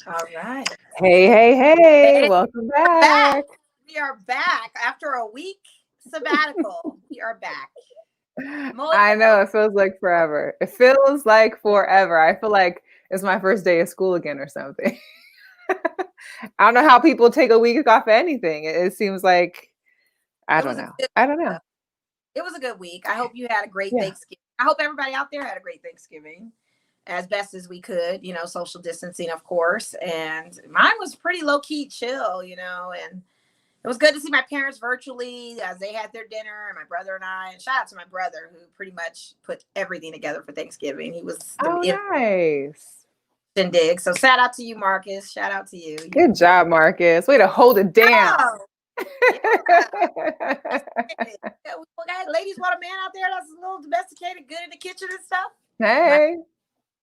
All right. Hey, Hey, welcome we're back. back. We are back after a week sabbatical. We are back. Mo I know Mel. it feels like forever. It feels like forever. I feel like it's my first day of school again or something. I don't know how people take a week off of anything. It seems like I It don't was a know. good. I don't know. It was a good week. I hope you had a great Yeah. Thanksgiving. I hope everybody out there had a great Thanksgiving, as best as we could. Social distancing, of course, and mine was pretty low key, chill. And it was good to see my parents virtually as they had their dinner, and my brother and I. And shout out to my brother who pretty much put everything together for Thanksgiving. He was Oh, the nice. dig. So shout out to you, Marcus. Shout out to you. Good job, Marcus. Way to hold it down. Oh, yeah. Ladies want a man out there that's a little domesticated, good in the kitchen and stuff. Hey.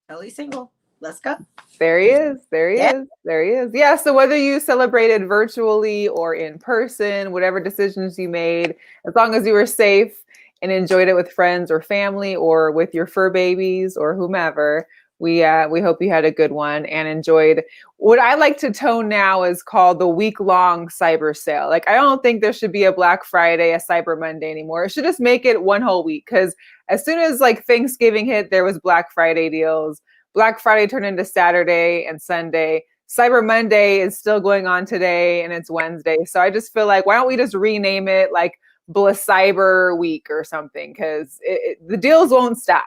Totally single. Let's go. There he is. There he Yeah. is. There he is. Yeah. So whether you celebrated virtually or in person, whatever decisions you made, as long as you were safe and enjoyed it with friends or family or with your fur babies or whomever, we hope you had a good one and enjoyed what I like to tone now is called the week-long cyber sale. Like I don't think there should be a Black Friday, a Cyber Monday anymore. It should just make it one whole week because as soon as like Thanksgiving hit, there was Black Friday deals. Black Friday turned into Saturday and Sunday. Cyber Monday is still going on today and it's Wednesday. So I just feel like, why don't we just rename it like Cyber Week or something? Because the deals won't stop.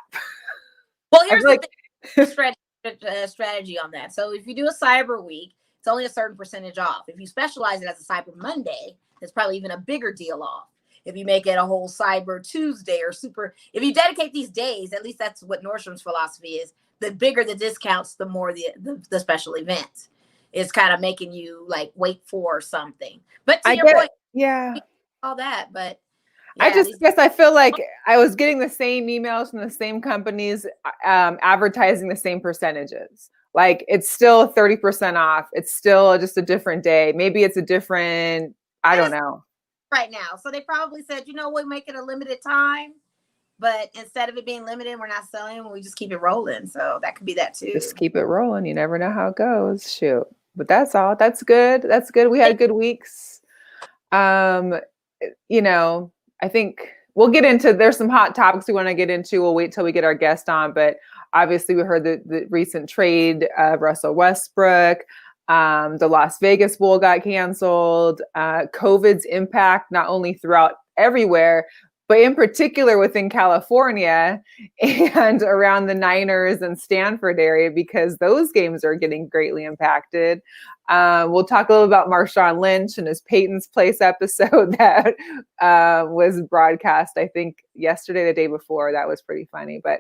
Well, I here's feel the strategy on that. So if you do a Cyber Week, it's only a certain percentage off. If you specialize it as a Cyber Monday, it's probably even a bigger deal off. If you make it a whole Cyber Tuesday or if you dedicate these days, at least that's what Nordstrom's philosophy is. The bigger the discounts, the more the special event. It's kind of making you like wait for something. But to your point, yeah. All that, but yeah, I just guess I feel like I was getting the same emails from the same companies advertising the same percentages. Like it's still 30% off. It's still just a different day. Maybe it's a different, I don't know. Right now. So they probably said, we'll make it a limited time. But instead of it being limited, we're not selling. We just keep it rolling. So that could be that too. Just keep it rolling. You never know how it goes. Shoot. But that's all. That's good. That's good. We had good weeks. I think we'll get into, there's some hot topics we want to get into. We'll wait till we get our guest on. But obviously we heard the recent trade of Russell Westbrook. The Las Vegas Bowl got canceled. COVID's impact, not only throughout everywhere, but in particular within California and around the Niners and Stanford area, because those games are getting greatly impacted. We'll talk a little about Marshawn Lynch and his Peyton's Place episode that was broadcast, I think, yesterday, the day before. That was pretty funny, but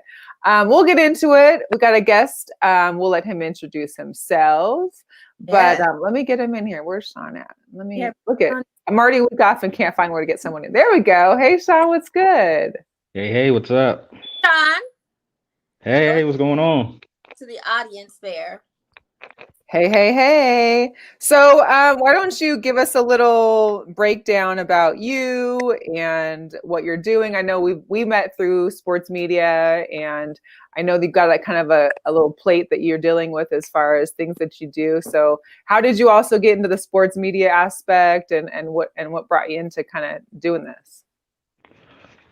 we'll get into it. We got a guest. We'll let him introduce himself. But let me get him in here. Where's Shon at? Let me look at. I'm already with off and can't find where to get someone in. There we go. Hey, Shon, what's good? Hey, what's up? Shon. Hey, what's going on? To the audience there. Hey. So why don't you give us a little breakdown about you and what you're doing? I know we met through sports media, and I know you've got like kind of a little plate that you're dealing with as far as things that you do. So how did you also get into the sports media aspect, and what brought you into kind of doing this?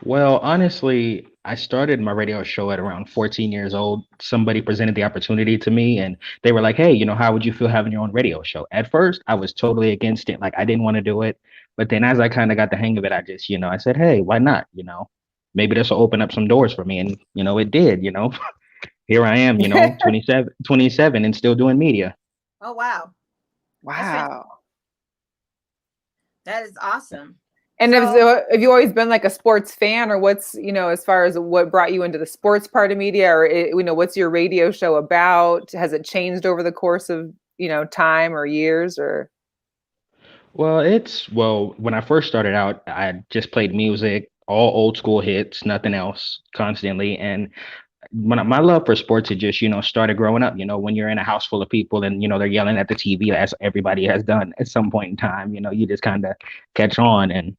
Well, honestly, I started my radio show at around 14 years old. Somebody presented the opportunity to me and they were like, hey, how would you feel having your own radio show? At first, I was totally against it. Like, I didn't want to do it. But then as I kind of got the hang of it, I just, I said, hey, why not? Maybe this will open up some doors for me. And, it did, Here I am, 27 and still doing media. Oh, wow. Wow. That is awesome. And have you always been like a sports fan, or what's, as far as what brought you into the sports part of media, or, what's your radio show about? Has it changed over the course of, time or years, or? Well, when I first started out, I just played music, all old school hits, nothing else constantly. And my love for sports had just, started growing up, when you're in a house full of people and, they're yelling at the TV as everybody has done at some point in time, you just kind of catch on. And,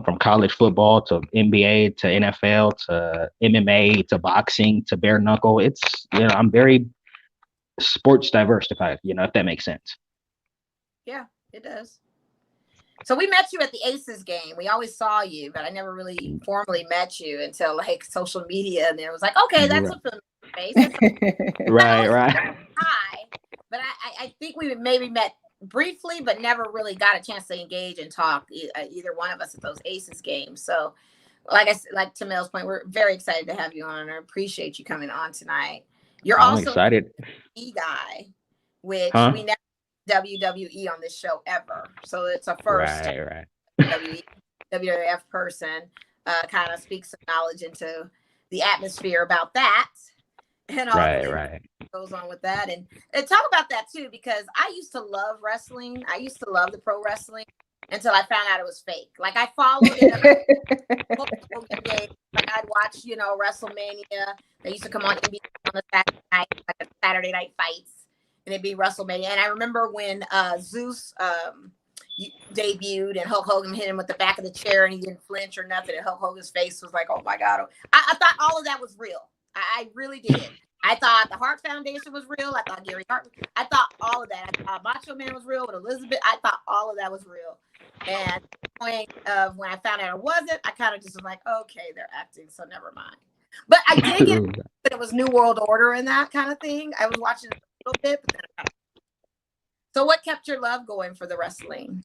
from college football to NBA to NFL to MMA to boxing to bare knuckle, it's, I'm very sports diverse, if that makes sense. Yeah, it does. So we met you at the Aces game. We always saw you, but I never really formally met you until like social media, and it was like, okay, that's a familiar face. Right. Hi, but I think we maybe met briefly, but never really got a chance to engage and talk, either one of us at those Aces games. So, like to Mel's point, we're very excited to have you on, and I appreciate you coming on tonight. You're I'm also excited. E guy, which Huh? we never WWE on this show ever, so it's a first. Right. WWF person kind of speaks some knowledge into the atmosphere about that, and all Right. goes on with that, and talk about that too, because I used to love wrestling. I used to love the pro wrestling until I found out it was fake. Like I followed it. Like I'd watch, WrestleMania. They used to come on NBC on a Saturday night, like a Saturday night fights, and it'd be WrestleMania. And I remember when Zeus debuted and Hulk Hogan hit him with the back of the chair and he didn't flinch or nothing. And Hulk Hogan's face was like, oh my God. I thought all of that was real. I really did. I thought the Hart Foundation was real. I thought Gary Hart. I thought all of that. I thought Macho Man was real with Elizabeth. I thought all of that was real. And at the point of when I found out it wasn't, I kind of just was like, okay, they're acting, so never mind. But I did get that it was New World Order and that kind of thing. I was watching it a little bit, but then so what kept your love going for the wrestling?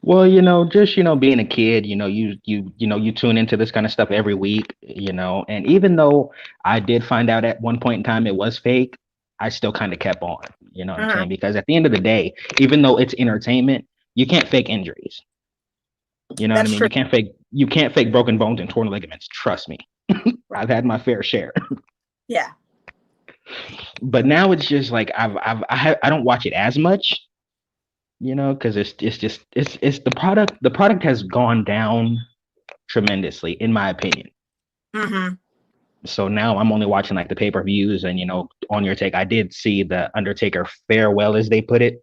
Well, just being a kid, you tune into this kind of stuff every week, and even though I did find out at one point in time it was fake, I still kind of kept on, what I'm saying? Because at the end of the day, even though it's entertainment, you can't fake injuries. You know what I mean? True. You can't fake broken bones and torn ligaments. Trust me. I've had my fair share. Yeah. But now it's just like I don't watch it as much, because it's the product. The product has gone down tremendously, in my opinion. Mm-hmm. So now I'm only watching like the pay-per-views, and on your take, I did see the Undertaker Farewell, as they put it.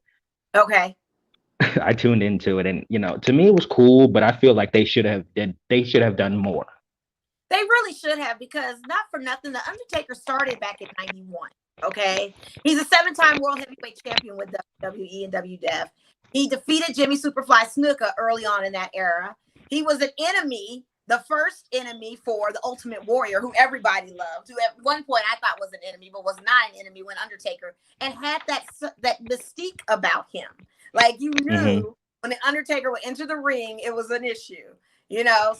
Okay. I tuned into it, and to me it was cool, but I feel like they should have done more. They really should have, because not for nothing, the Undertaker started back in '91. Okay, he's a 7-time world heavyweight champion with WWE and WWF. He defeated Jimmy Superfly Snuka early on in that era. He was an enemy, the first enemy for the Ultimate Warrior, who everybody loved, who at one point I thought was an enemy, but was not an enemy when Undertaker, and had that mystique about him. Like you knew when the Undertaker would enter the ring, it was an issue.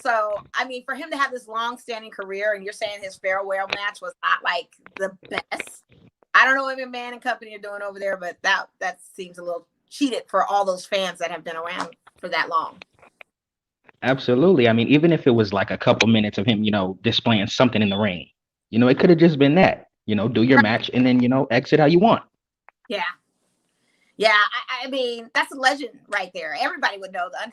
So I mean, for him to have this long-standing career, and you're saying his farewell match was not like the best. I don't know what McMahon and company are doing over there, but that seems a little cheated for all those fans that have been around for that long. Absolutely. I mean, even if it was like a couple minutes of him, displaying something in the ring, it could have just been that. Do your match and then exit how you want. Yeah. Yeah, I mean, that's a legend right there. Everybody would know that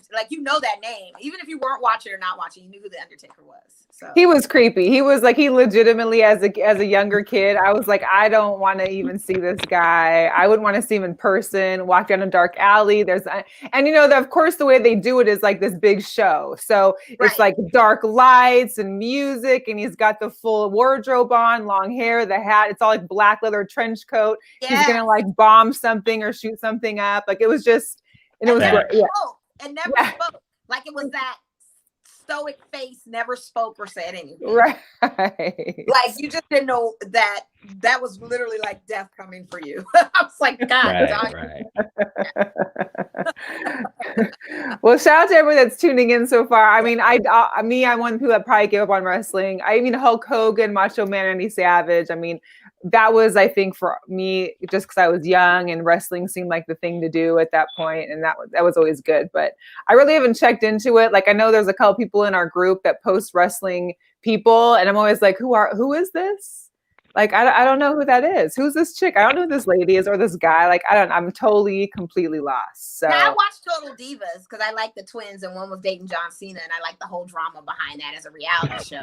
name. Even if you weren't watching or not watching, you knew who the Undertaker was. So he was creepy. He was like, he legitimately, as a younger kid, I was like, I don't want to even see this guy. I wouldn't want to see him in person. Walk down a dark alley. Of course, the way they do it is like this big show. So it's like dark lights and music, and he's got the full wardrobe on, long hair, the hat. It's all like black leather trench coat. Yes. He's gonna like bomb something or shoot something up. Like it was just, and it was great. Yeah. And never spoke. Like it was that stoic face, never spoke or said anything. Right. Like you just didn't know that was literally like death coming for you. I was like, God. Right. Well, shout out to everyone that's tuning in so far. I mean, I'm one of the people that probably gave up on wrestling. I mean, Hulk Hogan, Macho Man, Randy Savage. I mean, that was, I think, for me, just because I was young and wrestling seemed like the thing to do at that point, and that was always good. But I really haven't checked into it. Like I know there's a couple people in our group that post wrestling people, and I'm always like, who is this? Like I don't know who that is. Who's this chick? I don't know who this lady is or this guy. Like I'm totally completely lost. So now, I watched Total Divas because I like the twins, and one was dating John Cena, and I like the whole drama behind that as a reality show.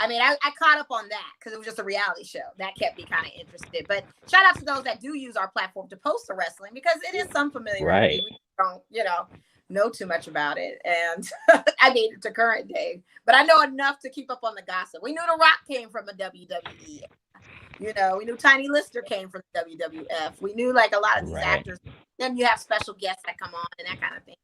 I mean, I caught up on that because it was just a reality show. That kept me kind of interested. But shout out to those that do use our platform to post the wrestling, because it is some familiarity. Right. We don't, know too much about it. And I mean, to current day. But I know enough to keep up on the gossip. We knew The Rock came from a WWE. You know, we knew Tiny Lister came from the WWF. We knew like a lot of these actors. Then you have special guests that come on and that kind of thing.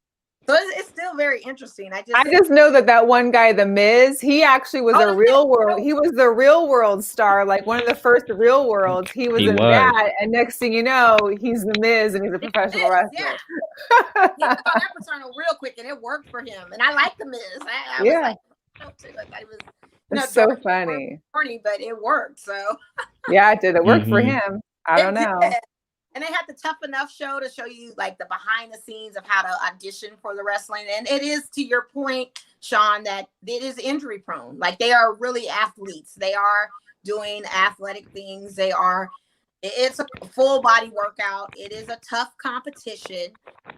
So it's still very interesting. I just know that one guy, The Miz, he actually was a real world. He was the real world star, like one of the first real worlds. He was that, and next thing you know, he's The Miz, and he's a professional wrestler. Yeah, he took on that persona real quick, and it worked for him. And I like The Miz. I was like, I was. It's so funny. Corny, but it worked. So yeah, it did. It worked for him. I don't know. And they had the Tough Enough show to show you like the behind the scenes of how to audition for the wrestling. And it is, to your point, Shon, that it is injury prone. Like they are really athletes. They are doing athletic things. It's a full body workout. It is a tough competition.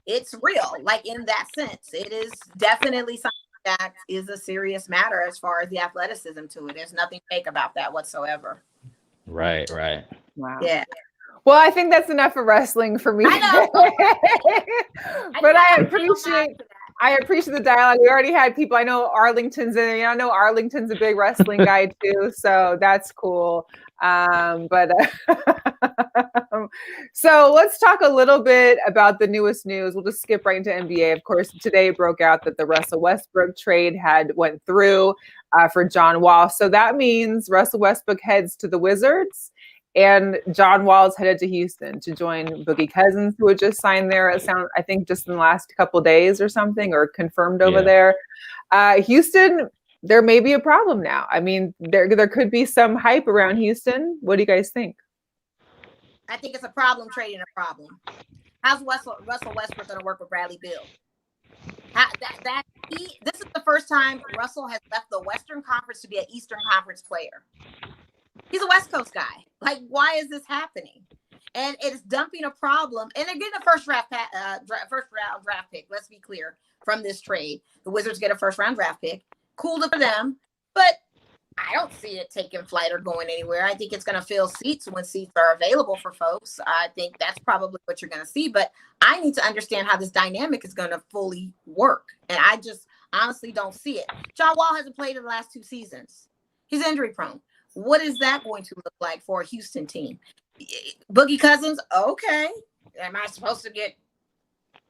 It's real, like in that sense. It is definitely something that is a serious matter as far as the athleticism to it. There's nothing fake about that whatsoever. Right. Wow. Yeah. Well, I think that's enough of wrestling for me. But I appreciate the dialogue. We already had people. I know Arlington's in there. I know Arlington's a big wrestling guy too, so that's cool. So let's talk a little bit about the newest news. We'll just skip right into NBA. Of course, today it broke out that the Russell Westbrook trade went through for John Wall. So that means Russell Westbrook heads to the Wizards. And John Wall is headed to Houston to join Boogie Cousins, who had just signed there. I think just in the last couple of days or something, or confirmed over there. Houston, there may be a problem now. I mean, there could be some hype around Houston. What do you guys think? I think it's a problem trading a problem. How's Russell Westbrook going to work with Bradley Beal? This is the first time Russell has left the Western Conference to be an Eastern Conference player. He's a West Coast guy. Like, why is this happening? And it's dumping a problem. And they're getting a first round draft pick. Let's be clear from this trade. The Wizards get a first round draft pick. Cool for them. But I don't see it taking flight or going anywhere. I think it's going to fill seats when seats are available for folks. I think that's probably what you're going to see. But I need to understand how this dynamic is going to fully work. And I just honestly don't see it. John Wall hasn't played in the last 2 seasons. He's injury prone. What is that going to look like for a Houston team? Boogie Cousins, okay. Am I supposed to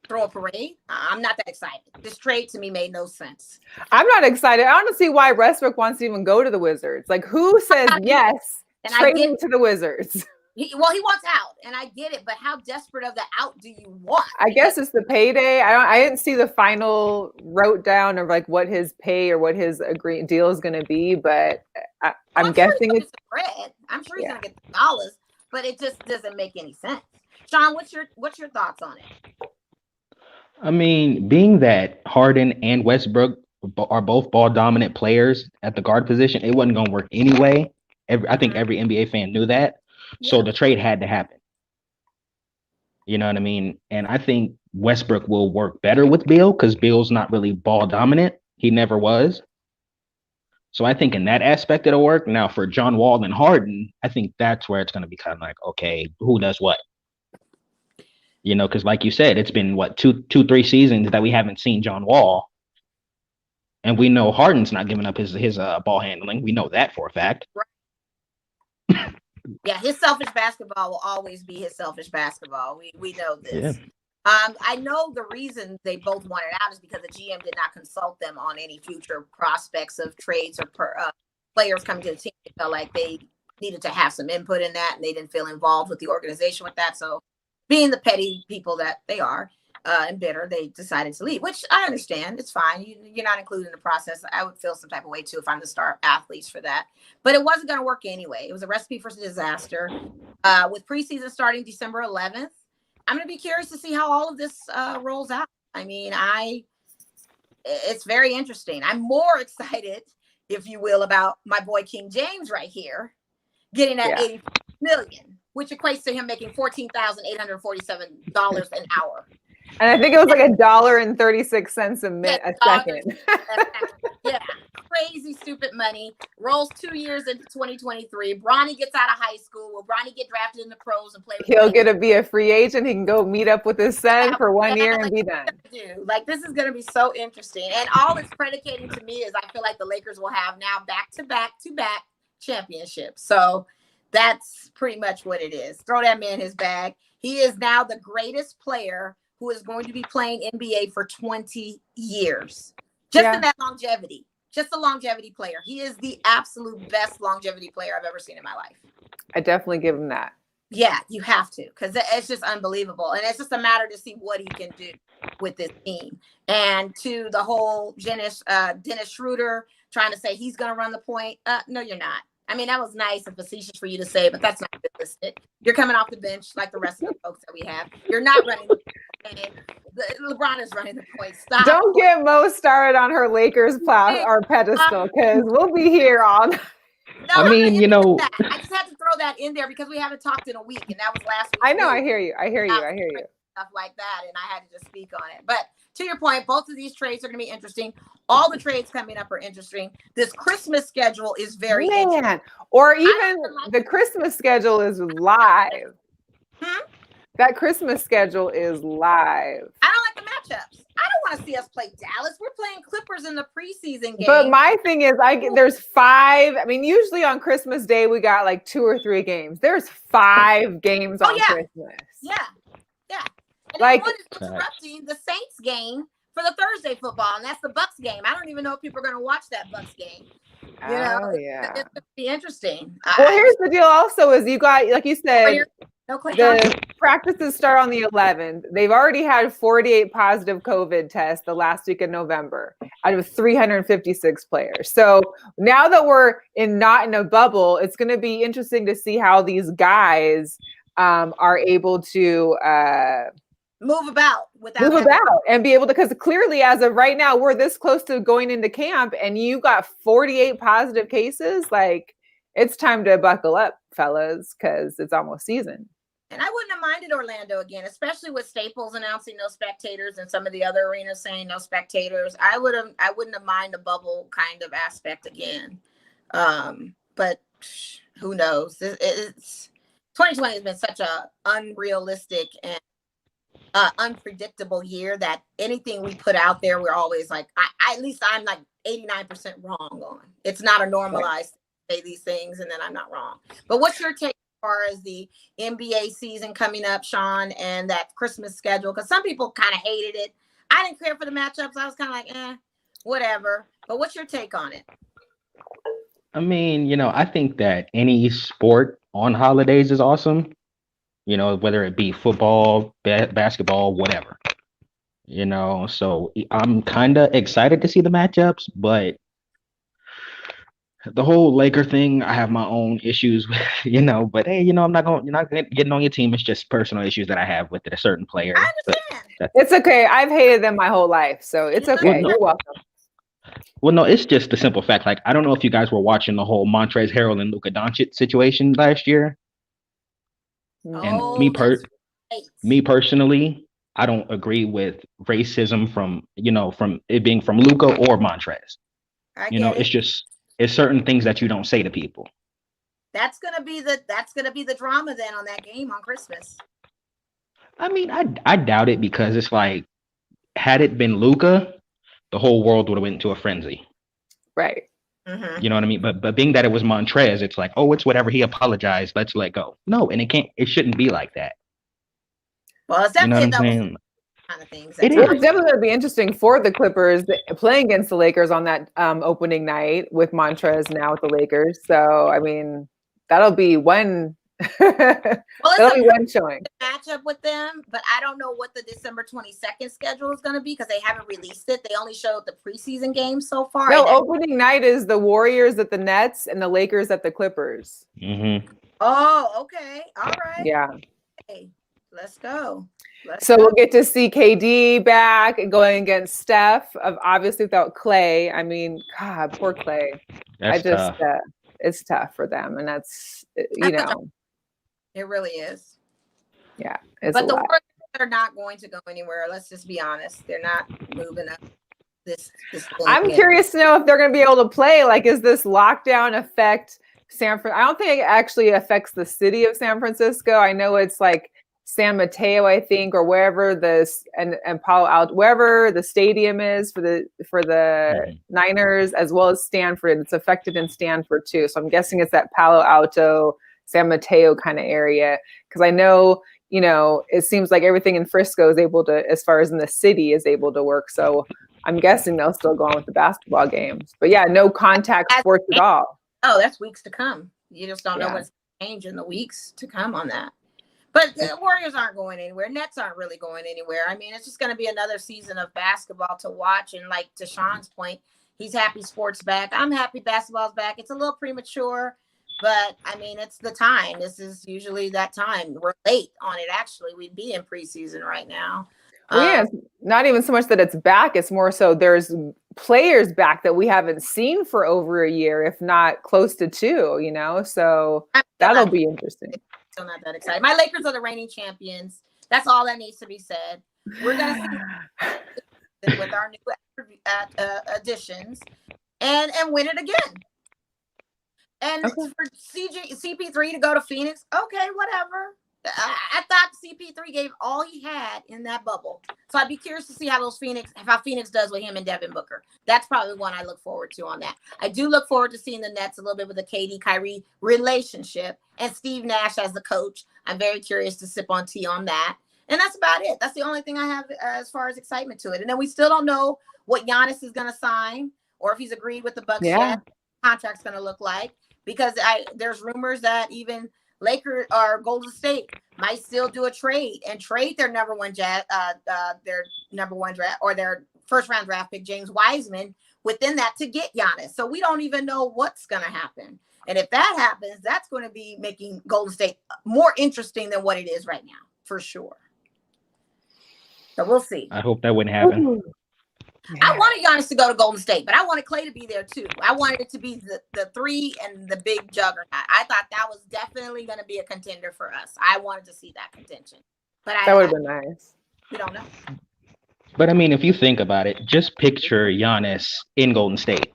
throw a parade? I'm not that excited. This trade to me made no sense. I'm not excited. I don't see why Westbrook wants to even go to the Wizards. Like, who says yes? And trading to the Wizards. He wants out, and I get it. But how desperate of the out do you want? I guess it's the payday. I didn't see the final wrote down of like what his pay or what his deal is going to be, but I'm guessing it's bread. I'm sure he's going to get the dollars, but it just doesn't make any sense. Shon, what's your thoughts on it? I mean, being that Harden and Westbrook are both ball dominant players at the guard position, it wasn't going to work anyway. I think every NBA fan knew that. So the trade had to happen. You know what I mean? And I think Westbrook will work better with Beal because Beal's not really ball dominant. He never was. So I think in that aspect it'll work. Now for John Wall and Harden, I think that's where it's going to be kind of like, okay, who does what? You know, because like you said, it's been what, 3 seasons that we haven't seen John Wall. And we know Harden's not giving up his ball handling. We know that for a fact. Right. Yeah, his selfish basketball will always be his selfish basketball. We know this. Yeah. I know the reason they both wanted out is because the GM did not consult them on any future prospects of trades or players coming to the team. They felt like they needed to have some input in that, and they didn't feel involved with the organization with that. So being the petty people that they are and bitter, they decided to leave, which I understand. It's fine. You're not included in the process. I would feel some type of way too if I'm the star athletes for that. But it wasn't going to work anyway. It was a recipe for disaster. With preseason starting December 11th, I'm going to be curious to see how all of this rolls out. I mean, it's very interesting. I'm more excited, if you will, about my boy King James right here getting that $80 million, which equates to him making $14,847 an hour. And I think it was like $1.36 a second. Yeah, crazy, stupid money. Rolls 2 years into 2023. Bronny gets out of high school. Will Bronny get drafted in the pros and play? He'll get to be a free agent. He can go meet up with his son for 1 year and be done. Like, this is going to be so interesting. And all it's predicating to me is I feel like the Lakers will have now back-to-back championships. So That's pretty much what it is. Throw that man his bag. He is now the greatest player who is going to be playing NBA for 20 years. Just in that longevity. Just a longevity player. He is the absolute best longevity player I've ever seen in my life. I definitely give him that. Yeah, you have to, because it's just unbelievable. And it's just a matter to see what he can do with this team. And to the whole Dennis Schroeder trying to say he's going to run the point. No, you're not. I mean, that was nice and facetious for you to say, but that's not realistic. You're coming off the bench like the rest of the folks that we have. You're not running the point. LeBron is running the point. Stop. Don't get Mo started on her Lakers or pedestal, because we'll be here on. No, I mean, you know, I just had to throw that in there because we haven't talked in a week, and that was last week. I know. I hear you. Stuff like that, and I had to just speak on it. But to your point, both of these trades are going to be interesting. All the trades coming up are interesting. This Christmas schedule is very interesting. Or even the Christmas schedule is live. That Christmas schedule is live. I don't like the matchups. I don't want to see us play Dallas. We're playing Clippers in the preseason game. But my thing is, there's 5. I mean, usually on Christmas Day, we got like 2 or 3 games. There's 5 games on Christmas. Yeah. And like, one is interrupting the Saints game for the Thursday football, and that's the Bucks game. I don't even know if people are going to watch that Bucks game. You know, it's going to be interesting. Well, here's the deal also is you got, like you said, the practices start on the 11th. They've already had 48 positive COVID tests the last week of November out of 356 players. So now that we're not in a bubble, it's going to be interesting to see how these guys are able to move about and be able to, because clearly as of right now, we're this close to going into camp and you got 48 positive cases. Like, it's time to buckle up, fellas, because it's almost season. And I wouldn't have minded Orlando again, especially with Staples announcing no spectators and some of the other arenas saying no spectators. I wouldn't have minded the bubble kind of aspect again. But who knows? It's 2020 has been such a unrealistic and unpredictable year that anything we put out there, we're always like, at least I'm like 89% wrong on. It's not a normalized say these things and then I'm not wrong. But what's your take as far as the NBA season coming up, Shon, and that Christmas schedule? Because some people kind of hated it. I didn't care for the matchups. I was kind of like, whatever. But what's your take on it? I mean, you know, I think that any sport on holidays is awesome. You know, whether it be football, basketball, whatever. You know, so I'm kind of excited to see the matchups, but the whole Laker thing, I have my own issues with, you know, but hey, you know, you're not getting on your team. It's just personal issues that I have with a certain player. I understand. It's okay. I've hated them my whole life, so it's okay. You're welcome. Well, no, it's just the simple fact. Like, I don't know if you guys were watching the whole Montrezl Harrell and Luka Doncic situation last year. And me personally, I don't agree with racism from it being from Luka or Montrez. It's certain things that you don't say to people. That's gonna be the drama then on that game on Christmas. I mean, I doubt it, because it's like, had it been Luka, the whole world would have went into a frenzy. Right. You know what I mean? But being that it was Montrez, it's like, oh, it's whatever. He apologized. Let's let go. No, and it shouldn't be like that. Well, it's definitely kind of things. It's definitely going to be interesting for the Clippers playing against the Lakers on that opening night with Montrez now with the Lakers. So, I mean, that'll be one. That'll be one showing matchup with them, but I don't know what the December 22nd schedule is going to be because they haven't released it. They only showed the preseason games so far. No, opening night is the Warriors at the Nets and the Lakers at the Clippers. Oh, okay, all right. Yeah. Okay. Let's go. We'll get to see KD back and going against Steph. Obviously without Clay. I mean, God, poor Clay. Tough. It's tough for them, and that's It really is. Yeah. But the Warriors are not going to go anywhere. Let's just be honest. They're not moving up this I'm curious to know if they're going to be able to play. Like, is this lockdown affect San Francisco? I don't think it actually affects the city of San Francisco. I know it's like San Mateo, I think, or wherever and Palo Alto, wherever the stadium is for the Niners, as well as Stanford. It's affected in Stanford too. So I'm guessing it's that Palo Alto, San Mateo kind of area. Because I know, you know, it seems like everything in Frisco is able to, as far as in the city, is able to work. So I'm guessing they'll still go on with the basketball games. But yeah, no contact sports at all. Oh, that's weeks to come. You just don't know Yeah. what's changing in the weeks to come on that. But the Warriors aren't going anywhere. Nets aren't really going anywhere. I mean, it's just going to be another season of basketball to watch. And like to Shon's point, he's happy sports back. I'm happy basketball's back. It's a little premature, but I mean, it's the time. This is usually that time. We're late on it, actually. We'd be in preseason right now. Well, yeah, it's not even so much that it's back. It's more so there's players back that we haven't seen for over a year, if not close to 2, you know? So that'll be interesting. Still not that excited. My Lakers are the reigning champions. That's all that needs to be said. We're going to see with our new additions and win it again. And for CP3 to go to Phoenix, okay, whatever. I thought CP3 gave all he had in that bubble. So I'd be curious to see how Phoenix does with him and Devin Booker. That's probably one I look forward to on that. I do look forward to seeing the Nets a little bit with the KD-Kyrie relationship and Steve Nash as the coach. I'm very curious to sip on tea on that. And that's about it. That's the only thing I have as far as excitement to it. And then we still don't know what Giannis is going to sign or if he's agreed with the Bucks yet. Contract's going to look like, because there's rumors that even Lakers or Golden State might still do a trade and trade their number one draft or their first round draft pick, James Wiseman, within that to get Giannis. So we don't even know what's going to happen. And if that happens, that's going to be making Golden State more interesting than what it is right now, for sure. So we'll see. I hope that wouldn't happen. Ooh. I wanted Giannis to go to Golden State, but I wanted Clay to be there too. I wanted it to be the 3 and the big juggernaut. I thought that was definitely going to be a contender for us. I wanted to see that contention. But that would have been nice. We don't know. But I mean, if you think about it, just picture Giannis in Golden State.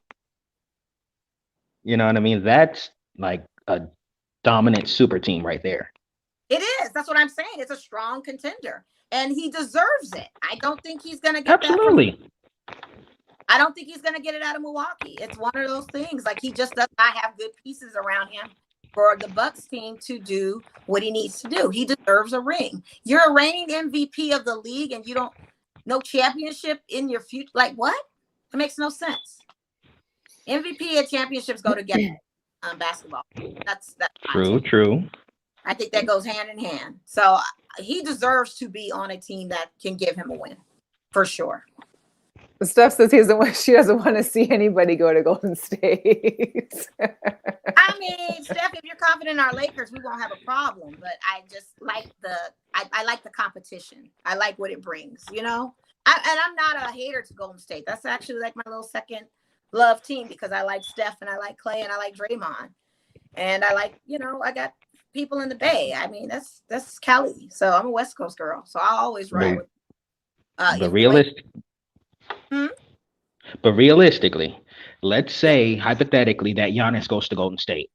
You know what I mean? That's like a dominant super team right there. It is. That's what I'm saying. It's a strong contender. And he deserves it. I don't think he's going to get Absolutely. I don't think he's going to get it out of Milwaukee. It's one of those things. Like, he just does not have good pieces around him for the Bucks team to do what he needs to do. He deserves a ring. You're a reigning MVP of the league and you don't no championship in your future. Like, what? It makes no sense. MVP and championships go together on basketball. That's true. I think that goes hand in hand. So he deserves to be on a team that can give him a win, for sure. Steph says she doesn't want to see anybody go to Golden State. I mean, Steph, if you're confident in our Lakers, we won't have a problem. But I just like I like the competition. I like what it brings, you know? And I'm not a hater to Golden State. That's actually like my little second love team, because I like Steph and I like Clay and I like Draymond. And I like, you know, I got people in the Bay. I mean, that's Cali. So I'm a West Coast girl. So I'll always ride with But realistically, let's say hypothetically that Giannis goes to Golden State.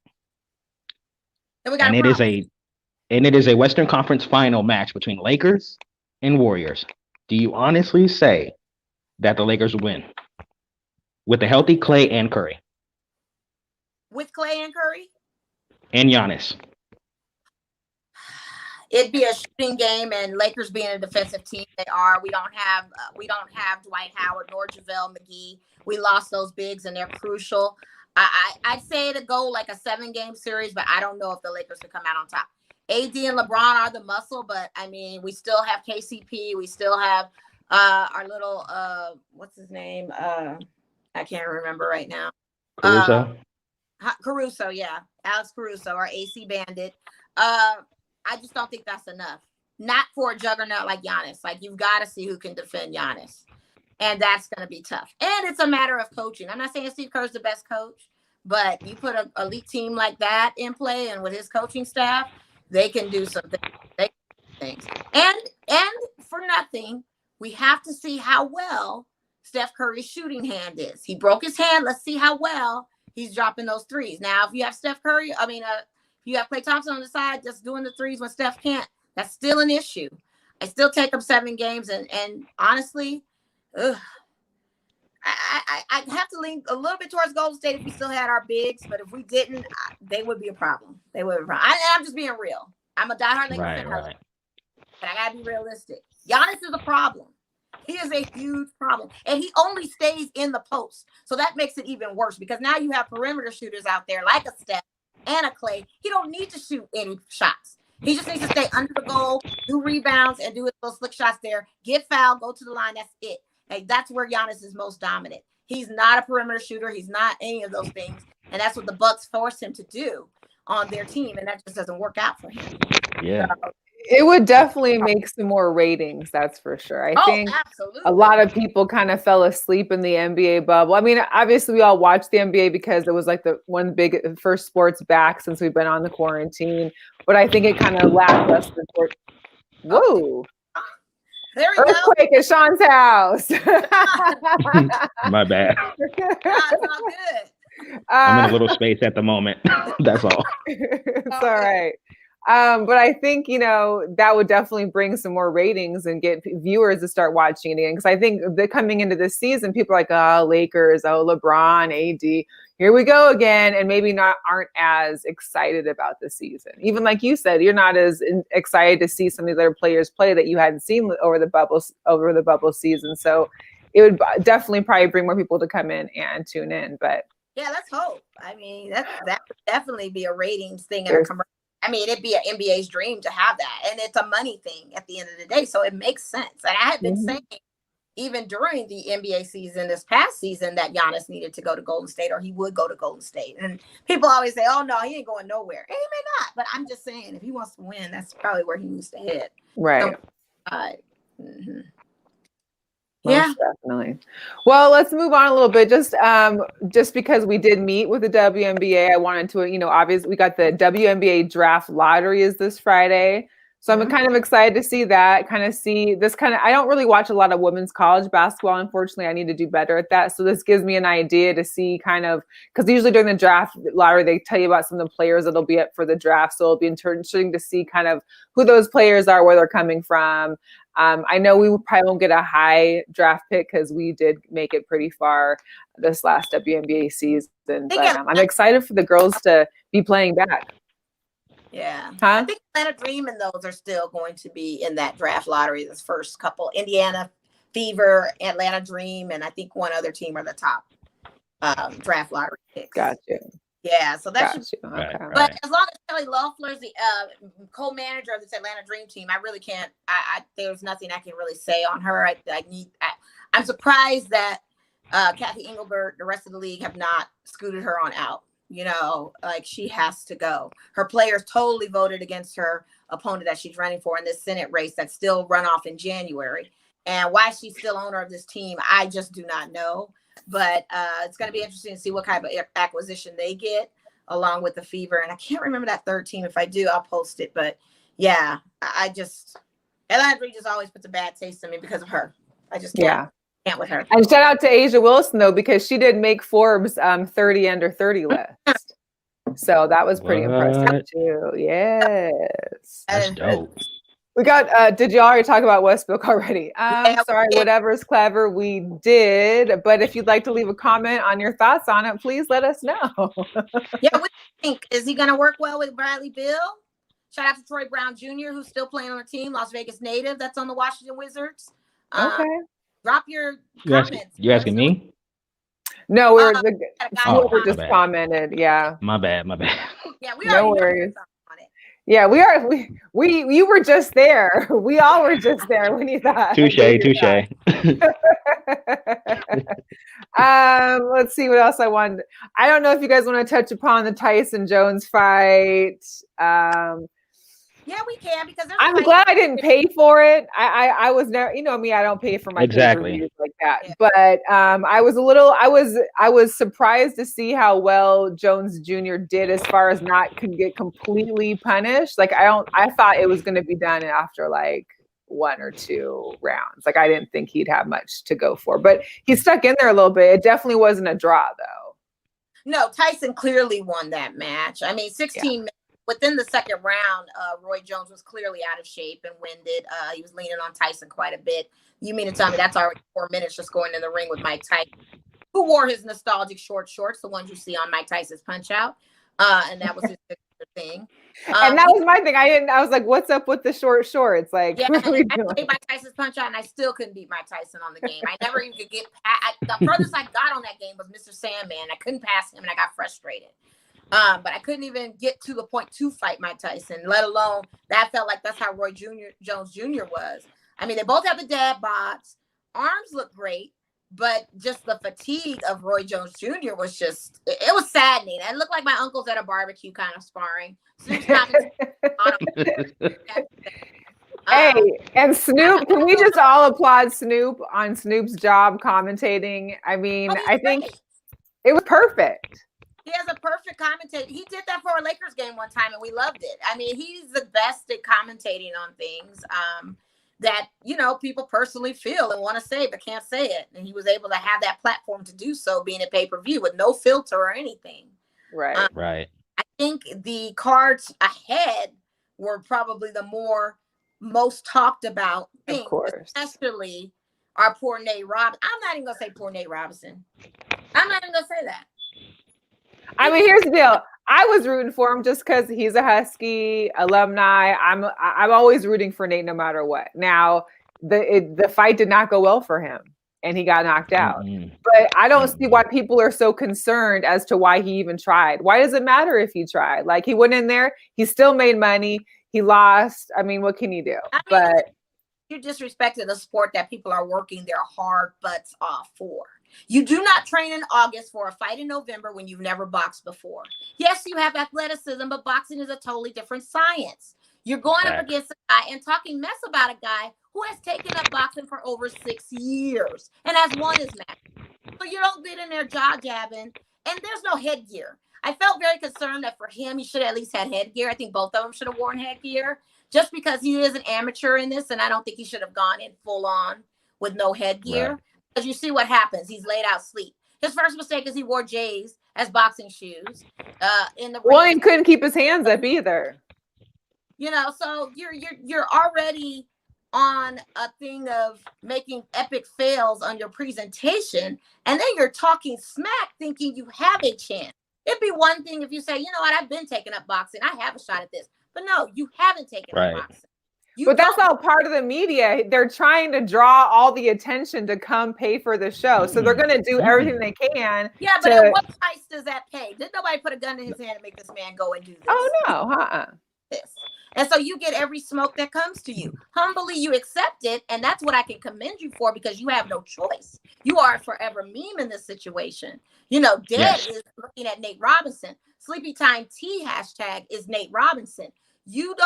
And it is a Western Conference final match between Lakers and Warriors. Do you honestly say that the Lakers win with a healthy Clay and Curry? With Clay and Curry? And Giannis. It'd be a shooting game, and Lakers being a defensive team, they are. We don't have Dwight Howard nor JaVale McGee. We lost those bigs, and they're crucial. I'd say to go like a 7-game series, but I don't know if the Lakers can come out on top. AD and LeBron are the muscle, but I mean, we still have KCP. We still have our little what's his name? I can't remember right now. Caruso, yeah, Alex Caruso, our AC Bandit. I just don't think that's enough. Not for a juggernaut like Giannis. Like, you've got to see who can defend Giannis. And that's going to be tough. And it's a matter of coaching. I'm not saying Steve Kerr's the best coach, but you put an elite team like that in play, and with his coaching staff, they can do some things. And for nothing, we have to see how well Steph Curry's shooting hand is. He broke his hand. Let's see how well he's dropping those threes. Now, if you have Steph Curry, you have Klay Thompson on the side just doing the threes when Steph can't, that's still an issue. I still take them 7 games, and honestly, I have to lean a little bit towards Golden State if we still had our bigs, but if we didn't, they would be a problem. They would be a problem. I'm just being real. I'm a diehard Lakers fan, Right. but I gotta be realistic. Giannis is a problem. He is a huge problem, and he only stays in the post, so that makes it even worse because now you have perimeter shooters out there like a Steph and a Clay. He don't need to shoot any shots. He just needs to stay under the goal, do rebounds, and do those slick shots there. Get fouled, go to the line. That's it. Like, that's where Giannis is most dominant. He's not a perimeter shooter. He's not any of those things. And that's what the Bucks forced him to do on their team. And that just doesn't work out for him. Yeah. So, It would definitely make some more ratings, that's for sure. I think absolutely. a lot of people kind of fell asleep in the NBA bubble. I mean, obviously we all watched the NBA because it was like the one big first sports back since we've been on the quarantine. But I think it kind of lackluster. Whoa. There we Earthquake go. at Shon's house. My bad. It's all good. I'm in a little space at the moment. That's all. It's all right. But I think, that would definitely bring some more ratings and get viewers to start watching it again. Because I think that coming into this season, people are like, oh, Lakers, oh, LeBron, AD, here we go again. And maybe aren't as excited about the season. Even like you said, you're not as excited to see some of these other players play that you hadn't seen over the bubble season. So it would definitely probably bring more people to come in and tune in. But yeah, let's hope. I mean, that would definitely be a ratings thing and a commercial. I mean, it'd be an NBA's dream to have that. And it's a money thing at the end of the day. So it makes sense. And I have been saying, even during the NBA season, this past season, that Giannis needed to go to Golden State or he would go to Golden State. And people always say, oh, no, he ain't going nowhere. And he may not. But I'm just saying, if he wants to win, that's probably where he needs to head. right. So, Most definitely. Well, let's move on a little bit. Just because we did meet with the WNBA, I wanted to, obviously we got the WNBA draft lottery is this Friday. So I'm kind of excited to see that, I don't really watch a lot of women's college basketball. Unfortunately, I need to do better at that. So this gives me an idea to see because usually during the draft lottery, they tell you about some of the players that'll be up for the draft. So it'll be interesting to see kind of who those players are, where they're coming from. I know we probably won't get a high draft pick because we did make it pretty far this last WNBA season. But I'm excited for the girls to be playing back. Yeah. Huh? I think Atlanta Dream and those are still going to be in that draft lottery, this first couple. Indiana Fever, Atlanta Dream, and I think one other team are the top draft lottery picks. Gotcha. Yeah, so that should. Okay. But as long as Kelly Loeffler's the co-manager of this Atlanta Dream team, I really can't. There's nothing I can really say on her. I'm surprised that Kathy Engelbert, the rest of the league, have not scooted her on out. She has to go. Her players totally voted against her opponent that she's running for in this Senate race that's still run off in January. And why she's still owner of this team, I just do not know. But it's going to be interesting to see what kind of acquisition they get along with the Fever. And I can't remember that third team. If I do, I'll post it. But yeah, Atlanta Dream just always puts a bad taste in me because of her. I just can't with her. And shout out to Asia Wilson, though, because she did make Forbes 30 under 30 list. So that was pretty impressive, too. Yes. That's dope. We got, did you already talk about Westbrook already? Sorry, whatever's clever, we did. But if you'd like to leave a comment on your thoughts on it, please let us know. What do you think? Is he going to work well with Bradley Beal? Shout out to Troy Brown Jr., who's still playing on the team, Las Vegas native, that's on the Washington Wizards. Okay. Drop your comments. You asking me? No, we're whoever just commented. Yeah. My bad. Yeah, we no worries. On it. Yeah, we are. You were just there. We all were just there when you thought. Touche. Let's see what else I wanted. I don't know if you guys want to touch upon the Tyson Jones fight. Yeah, we can because I'm glad I didn't pay for it. I was never, me, I don't pay for my pay-per-views like that. Yeah. But I was surprised to see how well Jones Jr. did as far as not get completely punished. Like I thought it was going to be done after like 1 or 2 rounds. Like I didn't think he'd have much to go for, but he stuck in there a little bit. It definitely wasn't a draw though. No, Tyson clearly won that match. I mean, 16 minutes within the second round, Roy Jones was clearly out of shape and winded. He was leaning on Tyson quite a bit. You mean to tell me that's already 4 minutes just going in the ring with Mike Tyson, who wore his nostalgic short shorts, the ones you see on Mike Tyson's Punch Out, and that was his thing. And that was my thing. I was like, what's up with the short shorts? Like, yeah, what are we I doing? played Mike Tyson's Punch Out, and I still couldn't beat Mike Tyson on the game. I never even could get past. The furthest I got on that game was Mr. Sandman. I couldn't pass him, and I got frustrated. But I couldn't even get to the point to fight Mike Tyson, let alone that felt like that's how Roy Jones Jr. was. I mean, they both have the dad bods. Arms look great, but just the fatigue of Roy Jones Jr. was just, it was saddening. It looked like my uncles at a barbecue kind of sparring. Hey, and Snoop, can we just all applaud Snoop on Snoop's job commentating? I mean, I think it was perfect. He has a perfect commentator. He did that for a Lakers game one time, and we loved it. I mean, he's the best at commentating on things that, you know, people personally feel and want to say, but can't say it. And he was able to have that platform to do so, being a pay-per-view with no filter or anything. Right. Right. I think the cards ahead were probably the most talked about thing, Of course. especially our poor Nate Robinson. I'm not even going to say poor Nate Robinson. I'm not even going to say that. I mean, here's the deal. I was rooting for him just because he's a Husky alumni. I'm always rooting for Nate no matter what. Now, the fight did not go well for him, and he got knocked out. Mm-hmm. But I don't see why people are so concerned as to why he even tried. Why does it matter if he tried? Like, he went in there, he still made money, he lost. I mean, what can you do? But you disrespected a sport that people are working their hard butts off for. You do not train in August for a fight in November when you've never boxed before. Yes, you have athleticism, but boxing is a totally different science. You're going up against a guy and talking mess about a guy who has taken up boxing for over 6 years and has won his match. So you don't get in there jaw-jabbing, and there's no headgear. I felt very concerned that for him, he should have at least had headgear. I think both of them should have worn headgear just because he is an amateur in this, and I don't think he should have gone in full on with no headgear. Right. Because you see what happens. He's laid out sleep. His first mistake is he wore J's as boxing shoes in the ring. Well, he couldn't keep his hands up either. You know, so you're already on a thing of making epic fails on your presentation, and then you're talking smack thinking you have a chance. It'd be one thing if you say, you know what, I've been taking up boxing. I have a shot at this. But no, you haven't taken up boxing. But that's all part of the media. They're trying to draw all the attention to come pay for the show. So they're going to do everything they can. Yeah, but at what price does that pay? Did nobody put a gun in his hand and make this man go and do this? Oh, no. This. And so you get every smoke that comes to you. Humbly, you accept it. And that's what I can commend you for, because you have no choice. You are a forever meme in this situation. You know, Dead is looking at Nate Robinson. Sleepy Time T hashtag is Nate Robinson. You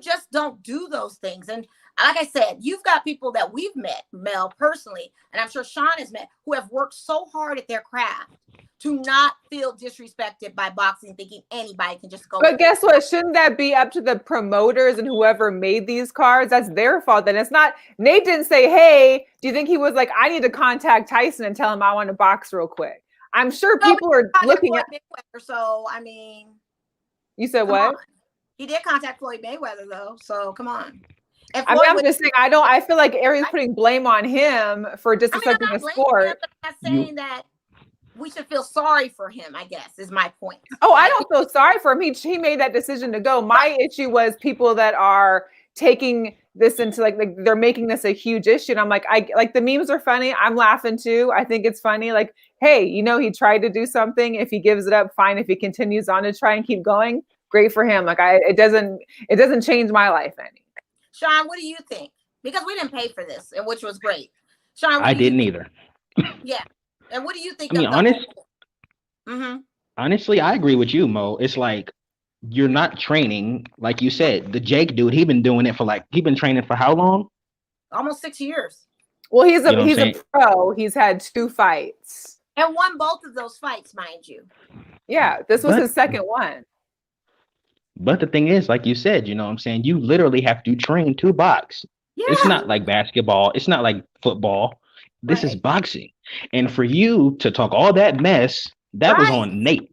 just don't do those things. And like I said, you've got people that we've met, Mel, personally, and I'm sure Shon has met, who have worked so hard at their craft to not feel disrespected by boxing, thinking anybody can just go. But guess what? Shouldn't that be up to the promoters and whoever made these cards? That's their fault. Then it's not. Nate didn't say, hey, do you think he was like, I need to contact Tyson and tell him I want to box real quick? I'm sure people are looking at. So, I mean. You said what? He did contact Floyd Mayweather, though. So come on. I'm just saying, I feel like Ariel's putting blame on him for disrespecting the sport. I'm not saying that we should feel sorry for him, I guess, is my point. Oh, I don't feel sorry for him. He made that decision to go. My issue was people that are taking this into like they're making this a huge issue. And I'm like, the memes are funny. I'm laughing too. I think it's funny. Like, hey, you know, he tried to do something. If he gives it up, fine. If he continues on to try and keep going, great for him. Like it doesn't change my life any. Shon, what do you think? Because we didn't pay for this, and which was great. Shon, I didn't either. Yeah. And what do you think? Honestly, I agree with you, Mo. It's like you're not training, like you said. The Jake dude, he been training for how long? Almost 6 years. Well, he's a pro. He's had 2 fights. And won both of those fights, mind you. Yeah, this was his second one. But the thing is, like you said, you know what I'm saying? You literally have to train to box. Yeah. It's not like basketball. It's not like football. This is boxing. And for you to talk all that mess, that was on Nate.